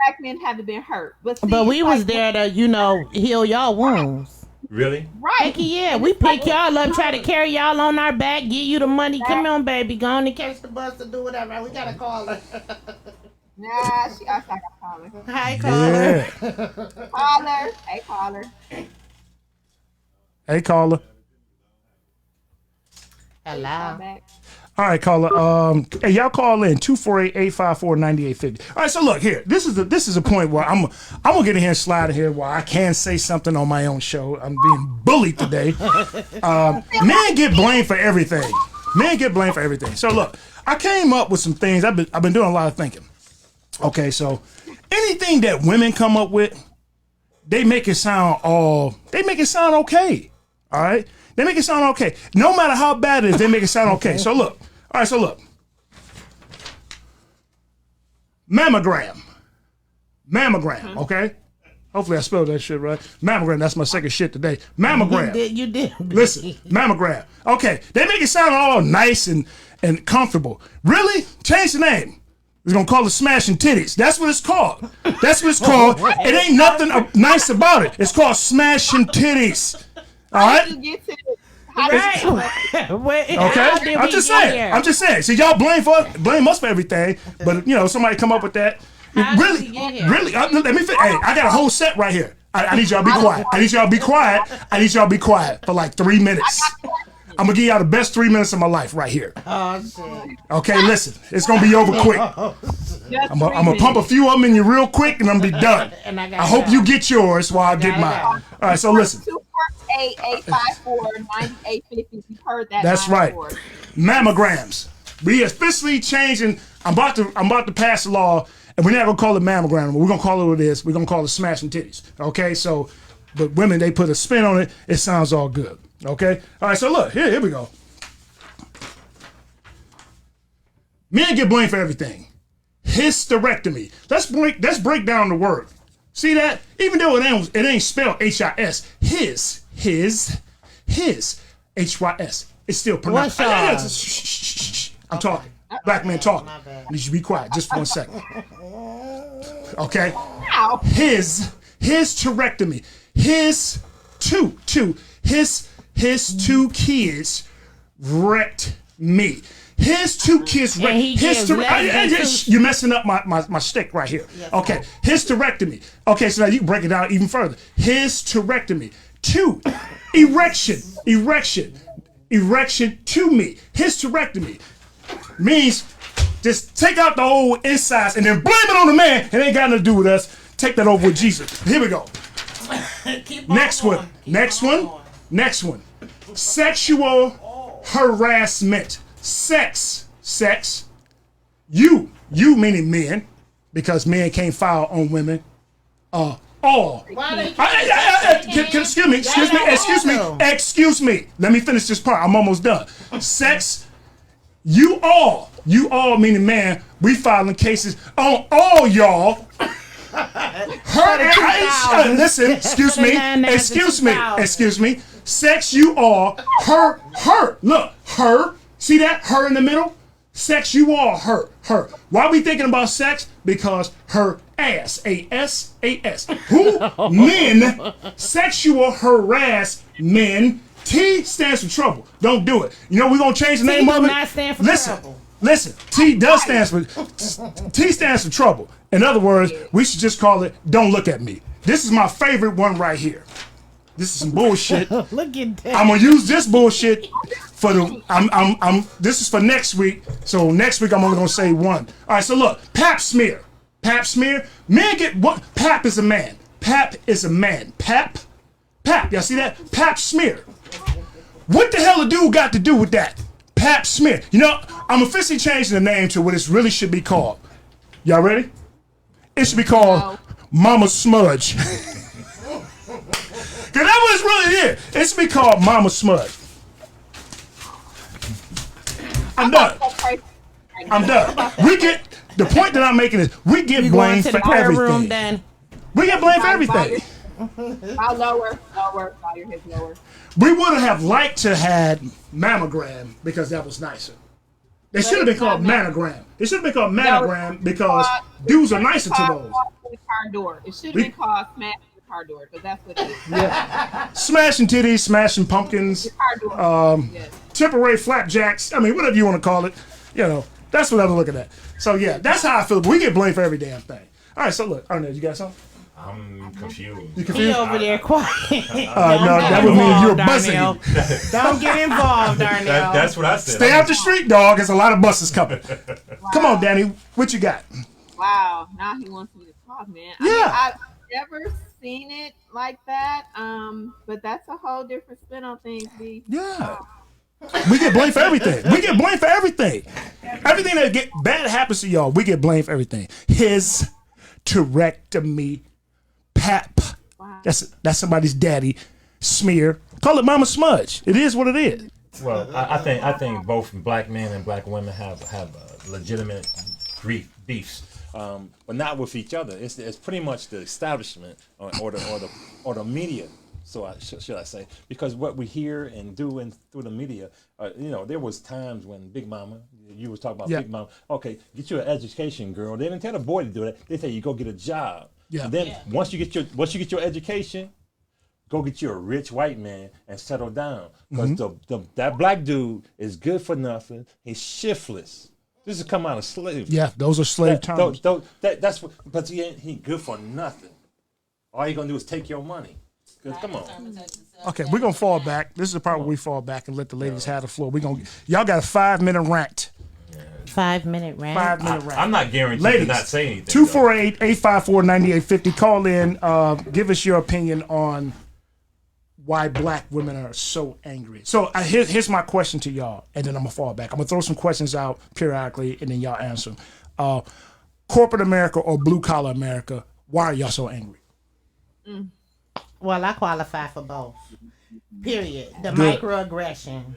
black men haven't been hurt, but see, But we it's was like- there to, heal y'all wounds. Really? right? Heck yeah, we pick y'all up, try to carry y'all on our back, give you the money. Come on, baby, go on and catch the bus or do whatever. We gotta call her. Nah, I gotta call her. Hi, caller. Yeah. Caller, hey caller. Hey, caller. Call Hello. back. All right, caller. Hey, y'all call in 248-854-9850. All right, so look here. This is a point where I'm gonna get in here and slide in here where I can say something on my own show. I'm being bullied today. Men get blamed for everything. Men get blamed for everything. So look, I came up with some things. I've been doing a lot of thinking. Okay, so anything that women come up with, they make it sound okay. All right? They make it sound okay. No matter how bad it is, they make it sound okay. So look. All right, so look. Mammogram, okay? Hopefully I spelled that shit right. Mammogram, that's my second shit today. Mammogram. You did. Listen, mammogram. Okay, they make it sound all nice and comfortable. Really? Change the name. We're gonna call it smashing titties. That's what it's called. That's what it's called. It ain't nothing nice about it. It's called smashing titties. All right? You get to how did you- Right. Wait, Okay, how did I'm we just get saying. here? I'm just saying. See, y'all blame us for everything, but somebody come up with that. How did Really, we get here? really. Let me. Hey, I got a whole set right here. I need y'all to be quiet. I need y'all to be quiet. I need y'all to be quiet for like 3 minutes. I'm gonna give y'all the best 3 minutes of my life right here. Oh shit. Okay, listen, it's gonna be over quick. Just I'm gonna pump a few of them in you real quick, and I'm gonna be done. And I I hope you get yours while I get Got it mine. out. All right, so listen. 248-854-9850. You've heard that. That's line right. before. Mammograms. We officially changing. I'm about to pass a law, and we're not gonna call it mammogram. We're gonna call it what it is. We're gonna call it smashing titties. Okay, so, but women, they put a spin on it. It sounds all good. Okay. All right. So look, here we go. Men get blamed for everything. Hysterectomy. Let's break down the word. See that? Even though it ain't spelled H-I-S, his H-Y-S. It's still pronounced. I'm talking. Black man talking. You should be quiet just for 1 second. Okay? His hysterectomy. His two kids wrecked me. His 2 kids wrecked. You're messing up my stick right here. Yes, okay, hysterectomy. Okay, so now you can break it down even further. Hysterectomy. 2, erection to me. Hysterectomy means just take out the old insides and then blame it on the man. It ain't got nothing to do with us. Take that over with Jesus. Here we go. Next one. Sexual harassment. Sex. You meaning men, because men can't file on women. All. Excuse me. Let me finish this part. I'm almost done. Sex. You all meaning man. We filing cases on all y'all. Listen. Excuse me. Sex. You all. Her. Look. Her. See that? Her in the middle? Sex, you all her. Why are we thinking about sex? Because her ass. A-S. Who? Men. Sexual harass men. T stands for trouble. Don't do it. You know we're going to change the name of it? Not stand for trouble. Listen. T stands for trouble. In other words, we should just call it don't look at me. This is my favorite one right here. This is some bullshit. Look at that. I'm gonna use this bullshit for the. This is for next week. So next week I'm only gonna say one. All right. So look, Pap smear. Men get what? Pap is a man. Pap. Y'all see that? Pap smear. What the hell the dude got to do with that? Pap smear. You know, I'm officially changing the name to what it really should be called. Y'all ready? It should be called Mama Smudge. Cause that's what it's really is. It should be called Mama Smudge. I'm done. We get the point that I'm making is we get blamed for everything. We get blamed for everything. Lower. Your head lower. We would have liked to had mammogram because that was nicer. They should have been called manogram. It should have been called manogram because dudes are nicer to those. It should have been called smash. Car door, because that's what it is. Yeah. Smashing titties, smashing pumpkins, temporary flapjacks. I mean, whatever you want to call it. You know, that's what I'm looking at. So yeah, that's how I feel. But we get blamed for every damn thing. All right, so look, Arnett, you got something? I'm confused. You confused? He over there quiet. No, that would mean you're buzzing. Don't get involved, Darnell. That's what I said. Stay out the street, dog. There's a lot of buses coming. Wow. Come on, Danny. What you got? Wow. Now he wants me to talk, man. Yeah. I've never seen it like that. But that's a whole different spin on things, B. Yeah. We get blamed for everything. Everything that bad happens to y'all, we get blamed for everything. His hysterectomy, Pap. Wow. That's somebody's daddy. Smear. Call it Mama Smudge. It is what it is. Well, I think both black men and black women have legitimate beefs. But not with each other. It's pretty much the establishment or the media. So should I say? Because what we hear and do through the media, there was times when Big Mama, you was talking about Big Mama. Okay, get you an education, girl. They didn't tell the boy to do that. They tell you go get a job. Yeah. And then once you get your education, go get you a rich white man and settle down. Because that black dude is good for nothing. He's shiftless. This is come out of slavery. Yeah, those are slave terms. That's what. But he good for nothing. All you gonna do is take your money. Come on. Okay, we're gonna fall back. This is the part where we fall back and let the ladies have the floor. Y'all got a 5-minute rant. 5-minute rant. 5-minute rant. I'm not guaranteed ladies, to not say anything. 248-854-9850. Call in. Give us your opinion on why black women are so angry. So here's my question to y'all, and then I'm gonna fall back. I'm gonna throw some questions out periodically, and then y'all answer them. Corporate America or blue collar America, why are y'all so angry? Well, I qualify for both. Period. The Good. microaggression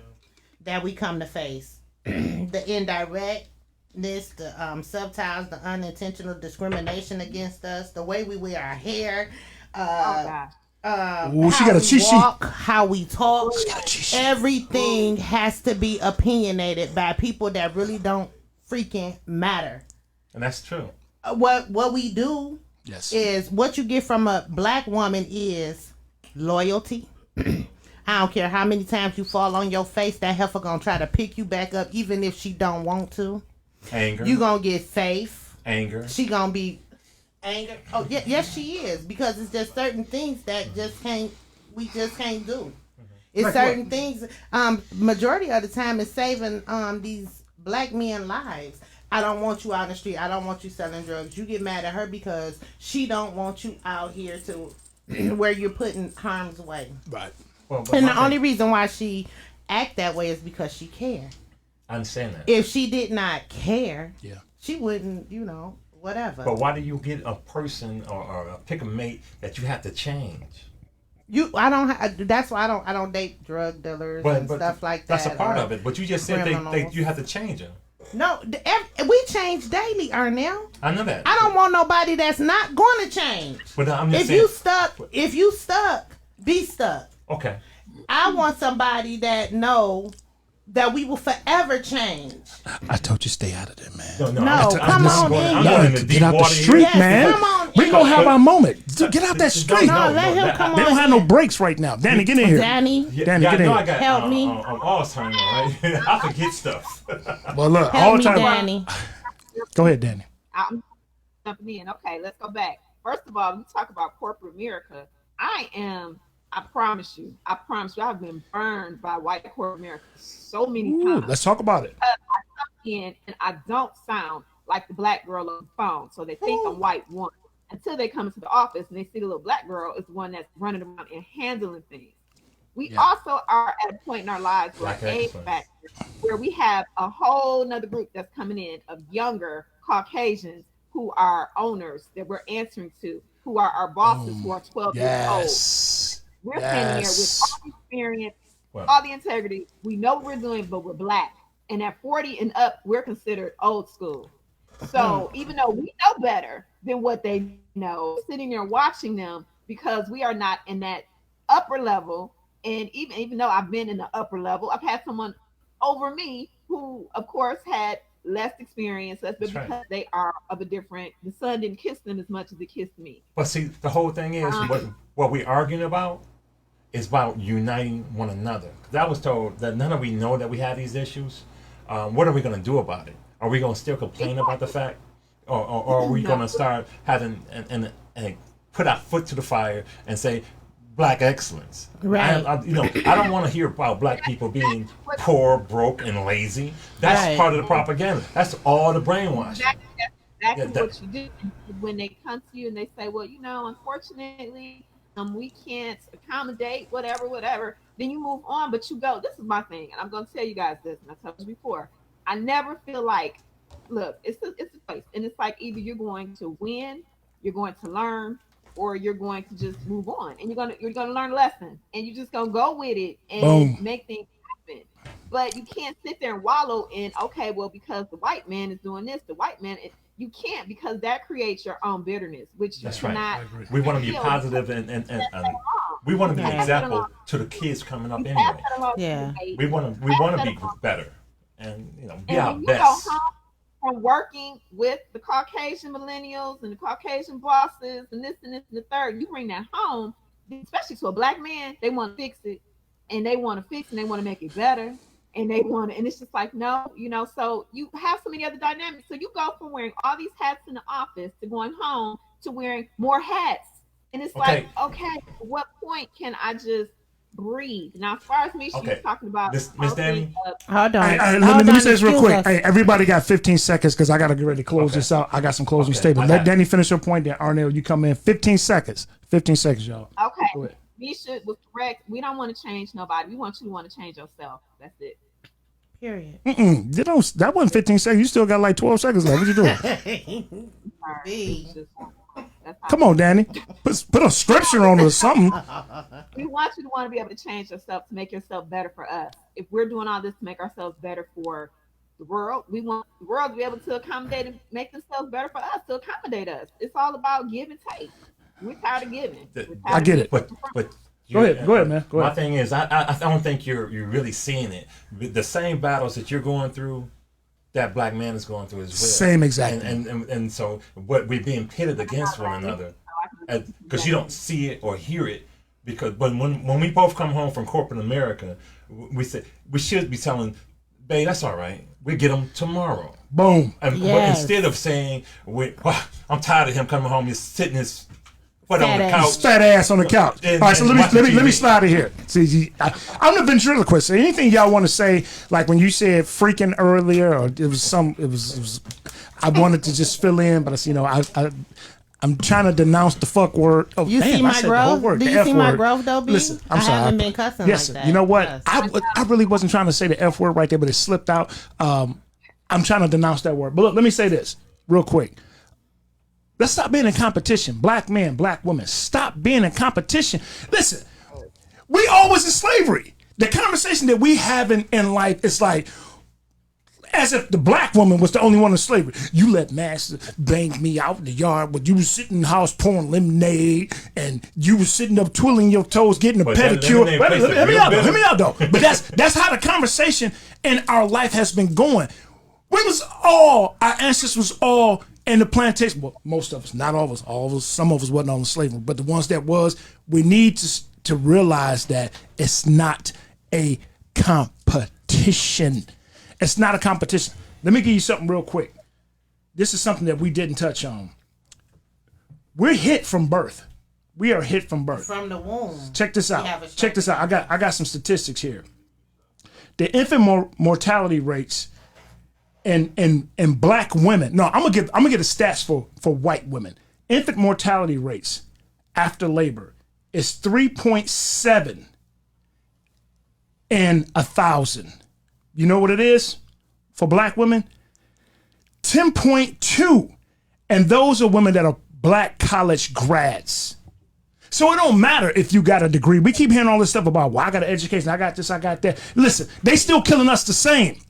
that we come to face, the indirectness, the subtitles, the unintentional discrimination against us, the way we wear our hair. Oh gosh. Ooh, she how got a we cheat sheet. walk, how we talk. She got a cheat sheet. Everything has to be opinionated by people that really don't freaking matter. And that's true. What we do Yes. is what you get from a black woman is loyalty. I don't care how many times you fall on your face, that heifer gonna try to pick you back up even if she don't want to. Anger. You gonna get faith. Anger. She gonna be anger. Oh yeah, yes she is, because it's just certain things that we just can't do. It's Like certain what? things. Majority of the time it's saving these black men lives. I don't want you out in the street. I don't want you selling drugs. You get mad at her because she don't want you out here to where you're putting harm's way. Right. Well, And the only reason why she act that way is because she care. I understand that. If she did not care, Yeah. she wouldn't, whatever. But why do you get a person or pick a mate that you have to change? That's why I don't date drug dealers and stuff like that. That's a part of it. But you just said you have to change them. No, we change daily, Ernell. I know that. I don't want nobody that's not going to change. But I'm just If saying. you stuck, be stuck. Okay. I want somebody that know that we will forever change. I told you stay out of there, man. No, come on in. I'm going in the Get deep out the water street, Yes, man. come on We in. gonna have our moment. Get out that street. No, let him come They on don't have no in. breaks right now. Danny, get in here. Danny, Danny, get in I here. got, Help me. I'm Alzheimer's, right? I forget stuff. Well, look, help all me, time. Danny. Go ahead, Danny. I'm jumping in. Okay, let's go back. First of all, we talk about corporate America. I promise you, I've been burned by white corporate America so many Ooh, times. let's talk about it. And I don't sound like the black girl on the phone, so they think I'm white one. Until they come into the office and they see the little black girl is the one that's running around and handling things. We also are at a point in our lives where age factor, where we have a whole nother group that's coming in of younger Caucasians who are owners that we're answering to, who are our bosses, who are 12 years old. Yes. We're standing here with all the experience, Well. all the integrity. We know what we're doing, but we're black. And at 40 and up, we're considered old school. So even though we know better than what they know, sitting there watching them because we are not in that upper level. And even though I've been in the upper level, I've had someone over me who, of course, had less experience, but That's because right. they are of a different, the sun didn't kiss them as much as it kissed me. But see, the whole thing is what we're arguing about is about uniting one another. 'Cause I was told that none of we know that we have these issues. What are we going to do about it? Are we going to still complain about the fact, or are we going to start having and put our foot to the fire and say black excellence? Right. I don't want to hear about black people being poor, broke, and lazy. That's Right. part of the propaganda. That's all the brainwashing. That's Yeah, what you do when they come to you and they say, well, unfortunately, we can't accommodate whatever. Then you move on, but you go. This is my thing, and I'm going to tell you guys this, and I told you before. I never feel like, look, it's a place, and it's like either you're going to win, you're going to learn, or you're going to just move on, and you're gonna learn a lesson, and you're just gonna go with it and Boom. make things happen. But you can't sit there and wallow in, okay, well, because the white man is doing this, the white man. You can't, because that creates your own bitterness, which That's you right. cannot. I agree. We want to be positive and we want to be an Yeah. example to the kids coming up You anyway. pass that along to Yeah. the baby. We want to be better and be And our when you best. go home from working with the Caucasian millennials and the Caucasian bosses and this and the third, you bring that home, especially to a black man, they want to fix it, and they want to fix and they want to make it better. And they want to, and it's just like, no, so you have so many other dynamics. So you go from wearing all these hats in the office to going home to wearing more hats. And it's like, okay, at what point can I just breathe? Now, as far as me, she was talking about Miss Danny? Hold on. Hey, Hold let me on, say this real excuse quick. us. Hey, everybody got 15 seconds because I got to get ready to close this out. I got some closing statements. Okay. Let Danny finish her point. Then Arnell, you come in. 15 seconds. 15 seconds, y'all. Okay. Go ahead. Misha was correct. We don't want to change nobody. We want you to want to change yourself. That's it. Period. That wasn't 15 seconds. You still got like 12 seconds left. What you doing? Sorry. B. It's just- that's how Come on, Danny. Put a scripture on it or something. we want you to want to be able to change yourself to make yourself better for us. If we're doing all this to make ourselves better for the world, we want the world to be able to accommodate and make themselves better for us, to accommodate us. It's all about give and take. We're tired of giving. I get it. But Go ahead, man. Go My ahead. thing is, I don't think you're really seeing it. The same battles that you're going through, that black man is going through as well. Same exactly. And so what we're being pitted against one another, because you don't see it or hear it. Because when we both come home from corporate America, we say we should be telling, babe, that's all right. We get them tomorrow. Boom. But Yes. instead of saying, I'm tired of him coming home, he's sitting his foot on the Fat couch. ass. Fat ass on the couch. And- All right, so and let me watching TV. slide in here. See, I'm the ventriloquist. So anything y'all want to say, like when you said freaking earlier, or it was. I wanted to just fill in, but I'm trying to denounce the fuck word. Oh, You damn, see I my said the whole growth? word, Do the you F see my word. growth, though, B? Listen, I'm I sorry. haven't been cussing Yes, like that. you know what? Yes. I really wasn't trying to say the F word right there, but it slipped out. I'm trying to denounce that word. But look, let me say this real quick. Let's stop being in competition. Black men, black women, stop being in competition. Listen, we always in slavery. The conversation that we have in life is like, as if the black woman was the only one in slavery. You let master bang me out in the yard, but you was sitting in the house pouring lemonade, and you was sitting up twiddling your toes, getting a But that pedicure. lemonade Wait, tasted Hear me real out, though. bitter. Hear me out, though. But that's how the conversation in our life has been going. Our ancestors was all in the plantation. Well, most of us, not all of us, some of us wasn't on the slavery, but the ones that was, we need to realize that it's not a competition. It's not a competition. Let me give you something real quick. This is something that we didn't touch on. We're hit from birth. We are hit from birth. From the womb. Check this We have out. a Check this out. I got some statistics here. The infant mortality rates in black women. No, I'm gonna get the stats for white women. Infant mortality rates after labor is 3.7 in 1,000. You know what it is for black women? 10.2, and those are women that are black college grads. So it don't matter if you got a degree. We keep hearing all this stuff about, well, I got an education, I got this, I got that. Listen, they still killing us the same.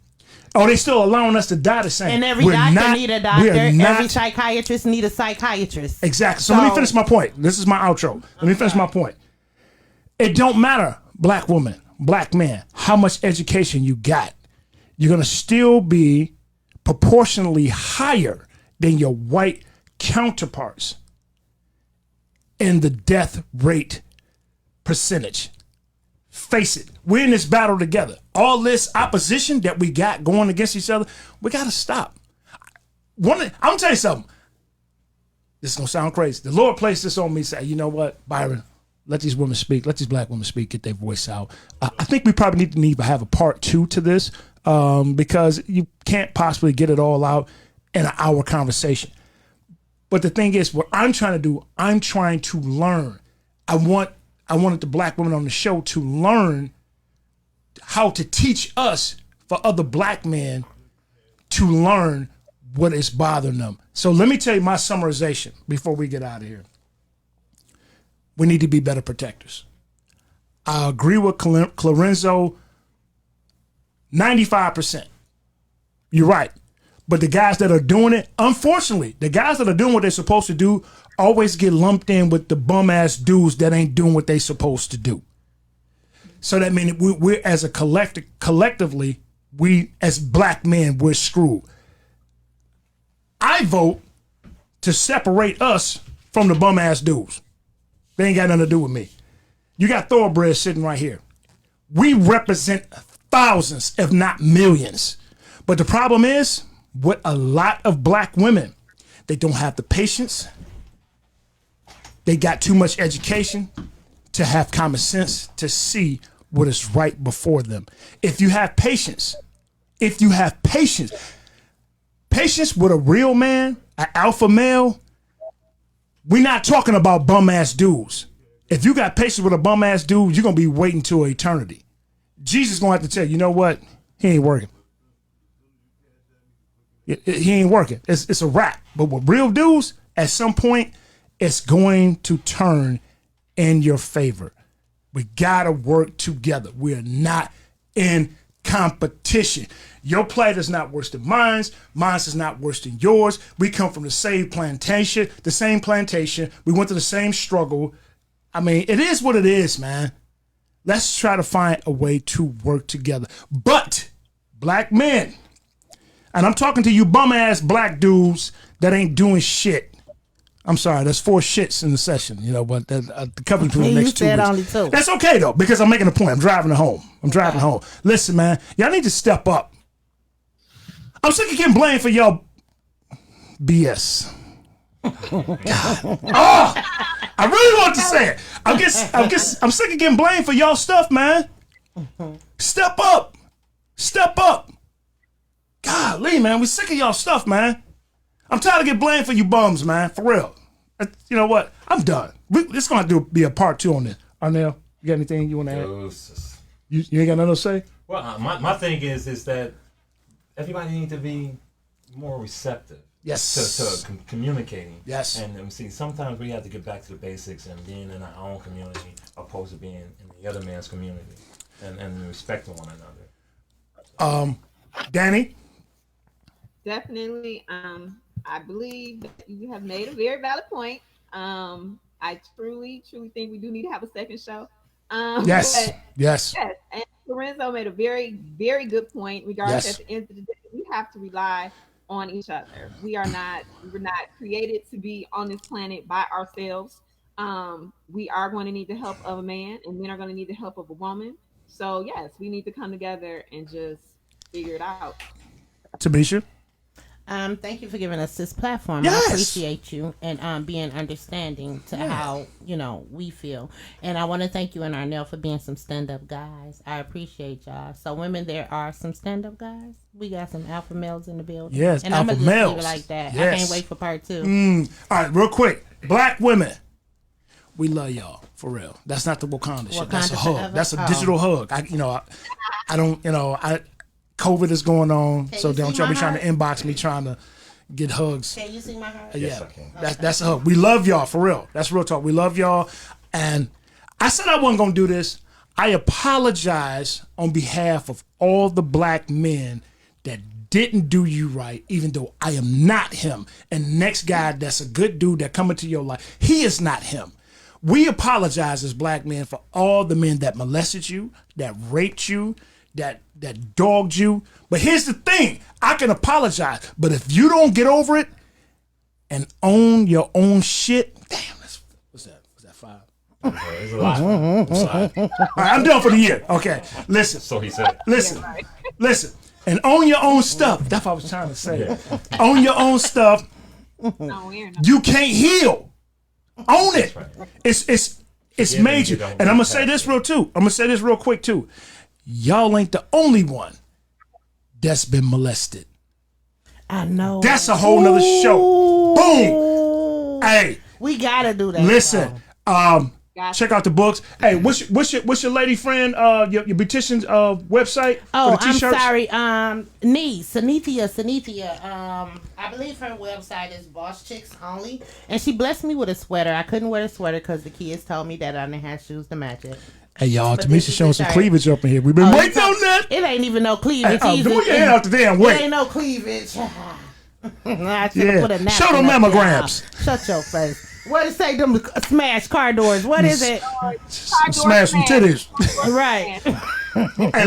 Or they still allowing us to die the same. And every doctor need a doctor. Every psychiatrist need a psychiatrist. Exactly. So let me finish my point. This is my outro. Let me finish my point. It don't matter, black woman, black man, how much education you got. You're going to still be proportionally higher than your white counterparts in the death rate percentage. Face it, we're in this battle together. All this opposition that we got going against each other, we got to stop. I'm going to tell you something. This is going to sound crazy. The Lord placed this on me, say, you know what, Byron, let these women speak. Let these black women speak, get their voice out. I think we probably need to have a part 2 to this because you can't possibly get it all out in an hour conversation. But the thing is, what I'm trying to do, I'm trying to learn. I wanted the black women on the show to learn how to teach us for other black men to learn what is bothering them. So let me tell you my summarization before we get out of here. We need to be better protectors. I agree with Clarenzo 95%. You're right. But the guys that are doing it, unfortunately, the guys that are doing what they're supposed to do always get lumped in with the bum ass dudes that ain't doing what they supposed to do. So that means we're as a collectively, we as black men, we're screwed. I vote to separate us from the bum ass dudes. They ain't got nothing to do with me. You got thoroughbreds sitting right here. We represent thousands, if not millions. But the problem is, with a lot of black women, they don't have the patience. They got too much education to have common sense to see what is right before them. If you have patience with a real man, an alpha male, we're not talking about bum ass dudes. If you got patience with a bum ass dude, you're gonna be waiting till eternity. Jesus gonna have to tell you, you know what? He ain't working. He ain't working. It's a wrap. But with real dudes, at some point, it's going to turn in your favor. We gotta work together. We are not in competition. Your plight is not worse than mine's. Mine's is not worse than yours. We come from the same plantation. We went through the same struggle. I mean, it is what it is, man. Let's try to find a way to work together. But black men, and I'm talking to you bum ass black dudes that ain't doing shit. I'm sorry, there's 4 shits in the session, you know, but the coming through the next 2 weeks. Only 2. That's okay though, because I'm making a point. I'm driving home. Listen, man, y'all need to step up. I'm sick of getting blamed for y'all BS. God. Oh, I really want to say it. I'm sick of getting blamed for y'all stuff, man. Step up. Golly, man, we sick of y'all stuff, man. I'm tired of getting blamed for you bums, man. For real. You know what? I'm done. It's going to be a part 2 on this. Arnell, you got anything you want to add? You ain't got nothing to say? Well, my thing is that everybody needs to be more receptive. Yes. To communicating. Yes. And see, sometimes we have to get back to the basics and being in our own community opposed to being in the other man's community and respecting one another. Danny? Definitely. I believe that you have made a very valid point. I truly think we do need to have a second show. Yes. Yes. And Lorenzo made a very, very good point. Regardless, at the end of the day, we have to rely on each other. We're not created to be on this planet by ourselves. We are going to need the help of a man, and men are going to need the help of a woman. So yes, we need to come together and just figure it out. Tamisha? Thank you for giving us this platform. Yes. I appreciate you and being understanding to how, we feel. And I want to thank you and Arnell for being some stand-up guys. I appreciate y'all. So women, there are some stand-up guys. We got some alpha males in the building. Yes, and alpha I'm gonna males. leave it like that. Yes. I can't wait for part 2. All right, real quick. Black women, we love y'all. For real. That's not the Wakanda shit. That's a hug. forever? That's a digital hug. I don't, COVID is going on, Can so you don't see y'all be my trying to heart? inbox me trying to get hugs. Can you see my heart? Yes, Yeah, I can. that's a hug. We love y'all, for real. That's real talk. We love y'all. And I said I wasn't going to do this. I apologize on behalf of all the black men that didn't do you right, even though I am not him. And the next guy that's a good dude that come into your life, he is not him. We apologize as black men for all the men that molested you, that raped you, that dogged you. But here's the thing, I can apologize, but if you don't get over it and own your own shit, damn, what's that? Was that 5? There's a lot. I'm sorry. All right, I'm done for the year. Okay, listen. So he said. Listen, and own your own stuff. That's what I was trying to say. Own your own stuff. You can't heal. Own it. Right. It's major. And I'm gonna say this real quick too. Y'all ain't the only one that's been molested. I know. That's a whole nother show. Boom. Hey, we gotta do that. listen. Check out the books. Hey, what's your lady friend? Your beautician's website for Oh, the I'm t-shirts? sorry. Sanithia. I believe her website is Boss Chicks Only, and she blessed me with a sweater. I couldn't wear the sweater because the kids told me that I didn't have shoes to match it. Hey y'all, But this Tamisha is showing the some shirt. cleavage up in here. We've been waiting on that. It ain't even no cleavage. Hey, either. put your hand out the damn way. It ain't no cleavage. I should Yeah. have put a napkin Show them up there. mammograms. Shut your face. What is say them smash car doors? What is it? Smash some titties. Right. Hey,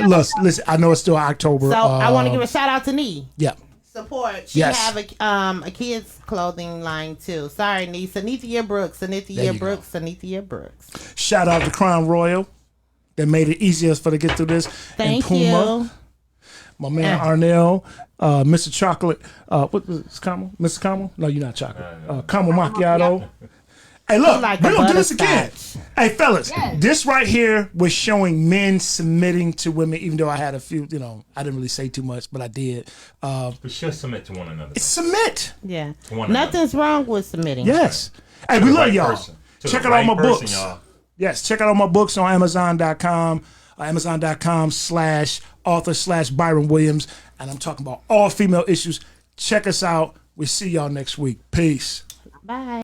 look, listen. I know it's still October. So I want to give a shout out to Nee. Yeah. Support. She Yes. have a kids clothing line too. Sorry, Nee. Sanithia Brooks. There Sanithia you Brooks. Sanithia Brooks. Shout out to Crown Royal that made it easier for to get through this. Thank and Puma, you. my man Arnell, Mr. Chocolate. What was it? Caramel? Mr. Caramel? No, you're not chocolate. Caramel macchiato. Hey, look, like we're a gonna do this again. butterscotch. Hey, fellas, Yes. this right here was showing men submitting to women, even though I had a few, I didn't really say too much, but I did. We should submit to one another. Submit. Yeah. one Nothing's wrong with submitting. Yes. Hey, we the love right y'all. person. Check out all my books. Y'all. Yes, check out all my books on Amazon.com, Amazon.com/author/Byron Williams. And I'm talking about all female issues. Check us out. We see y'all next week. Peace. Bye.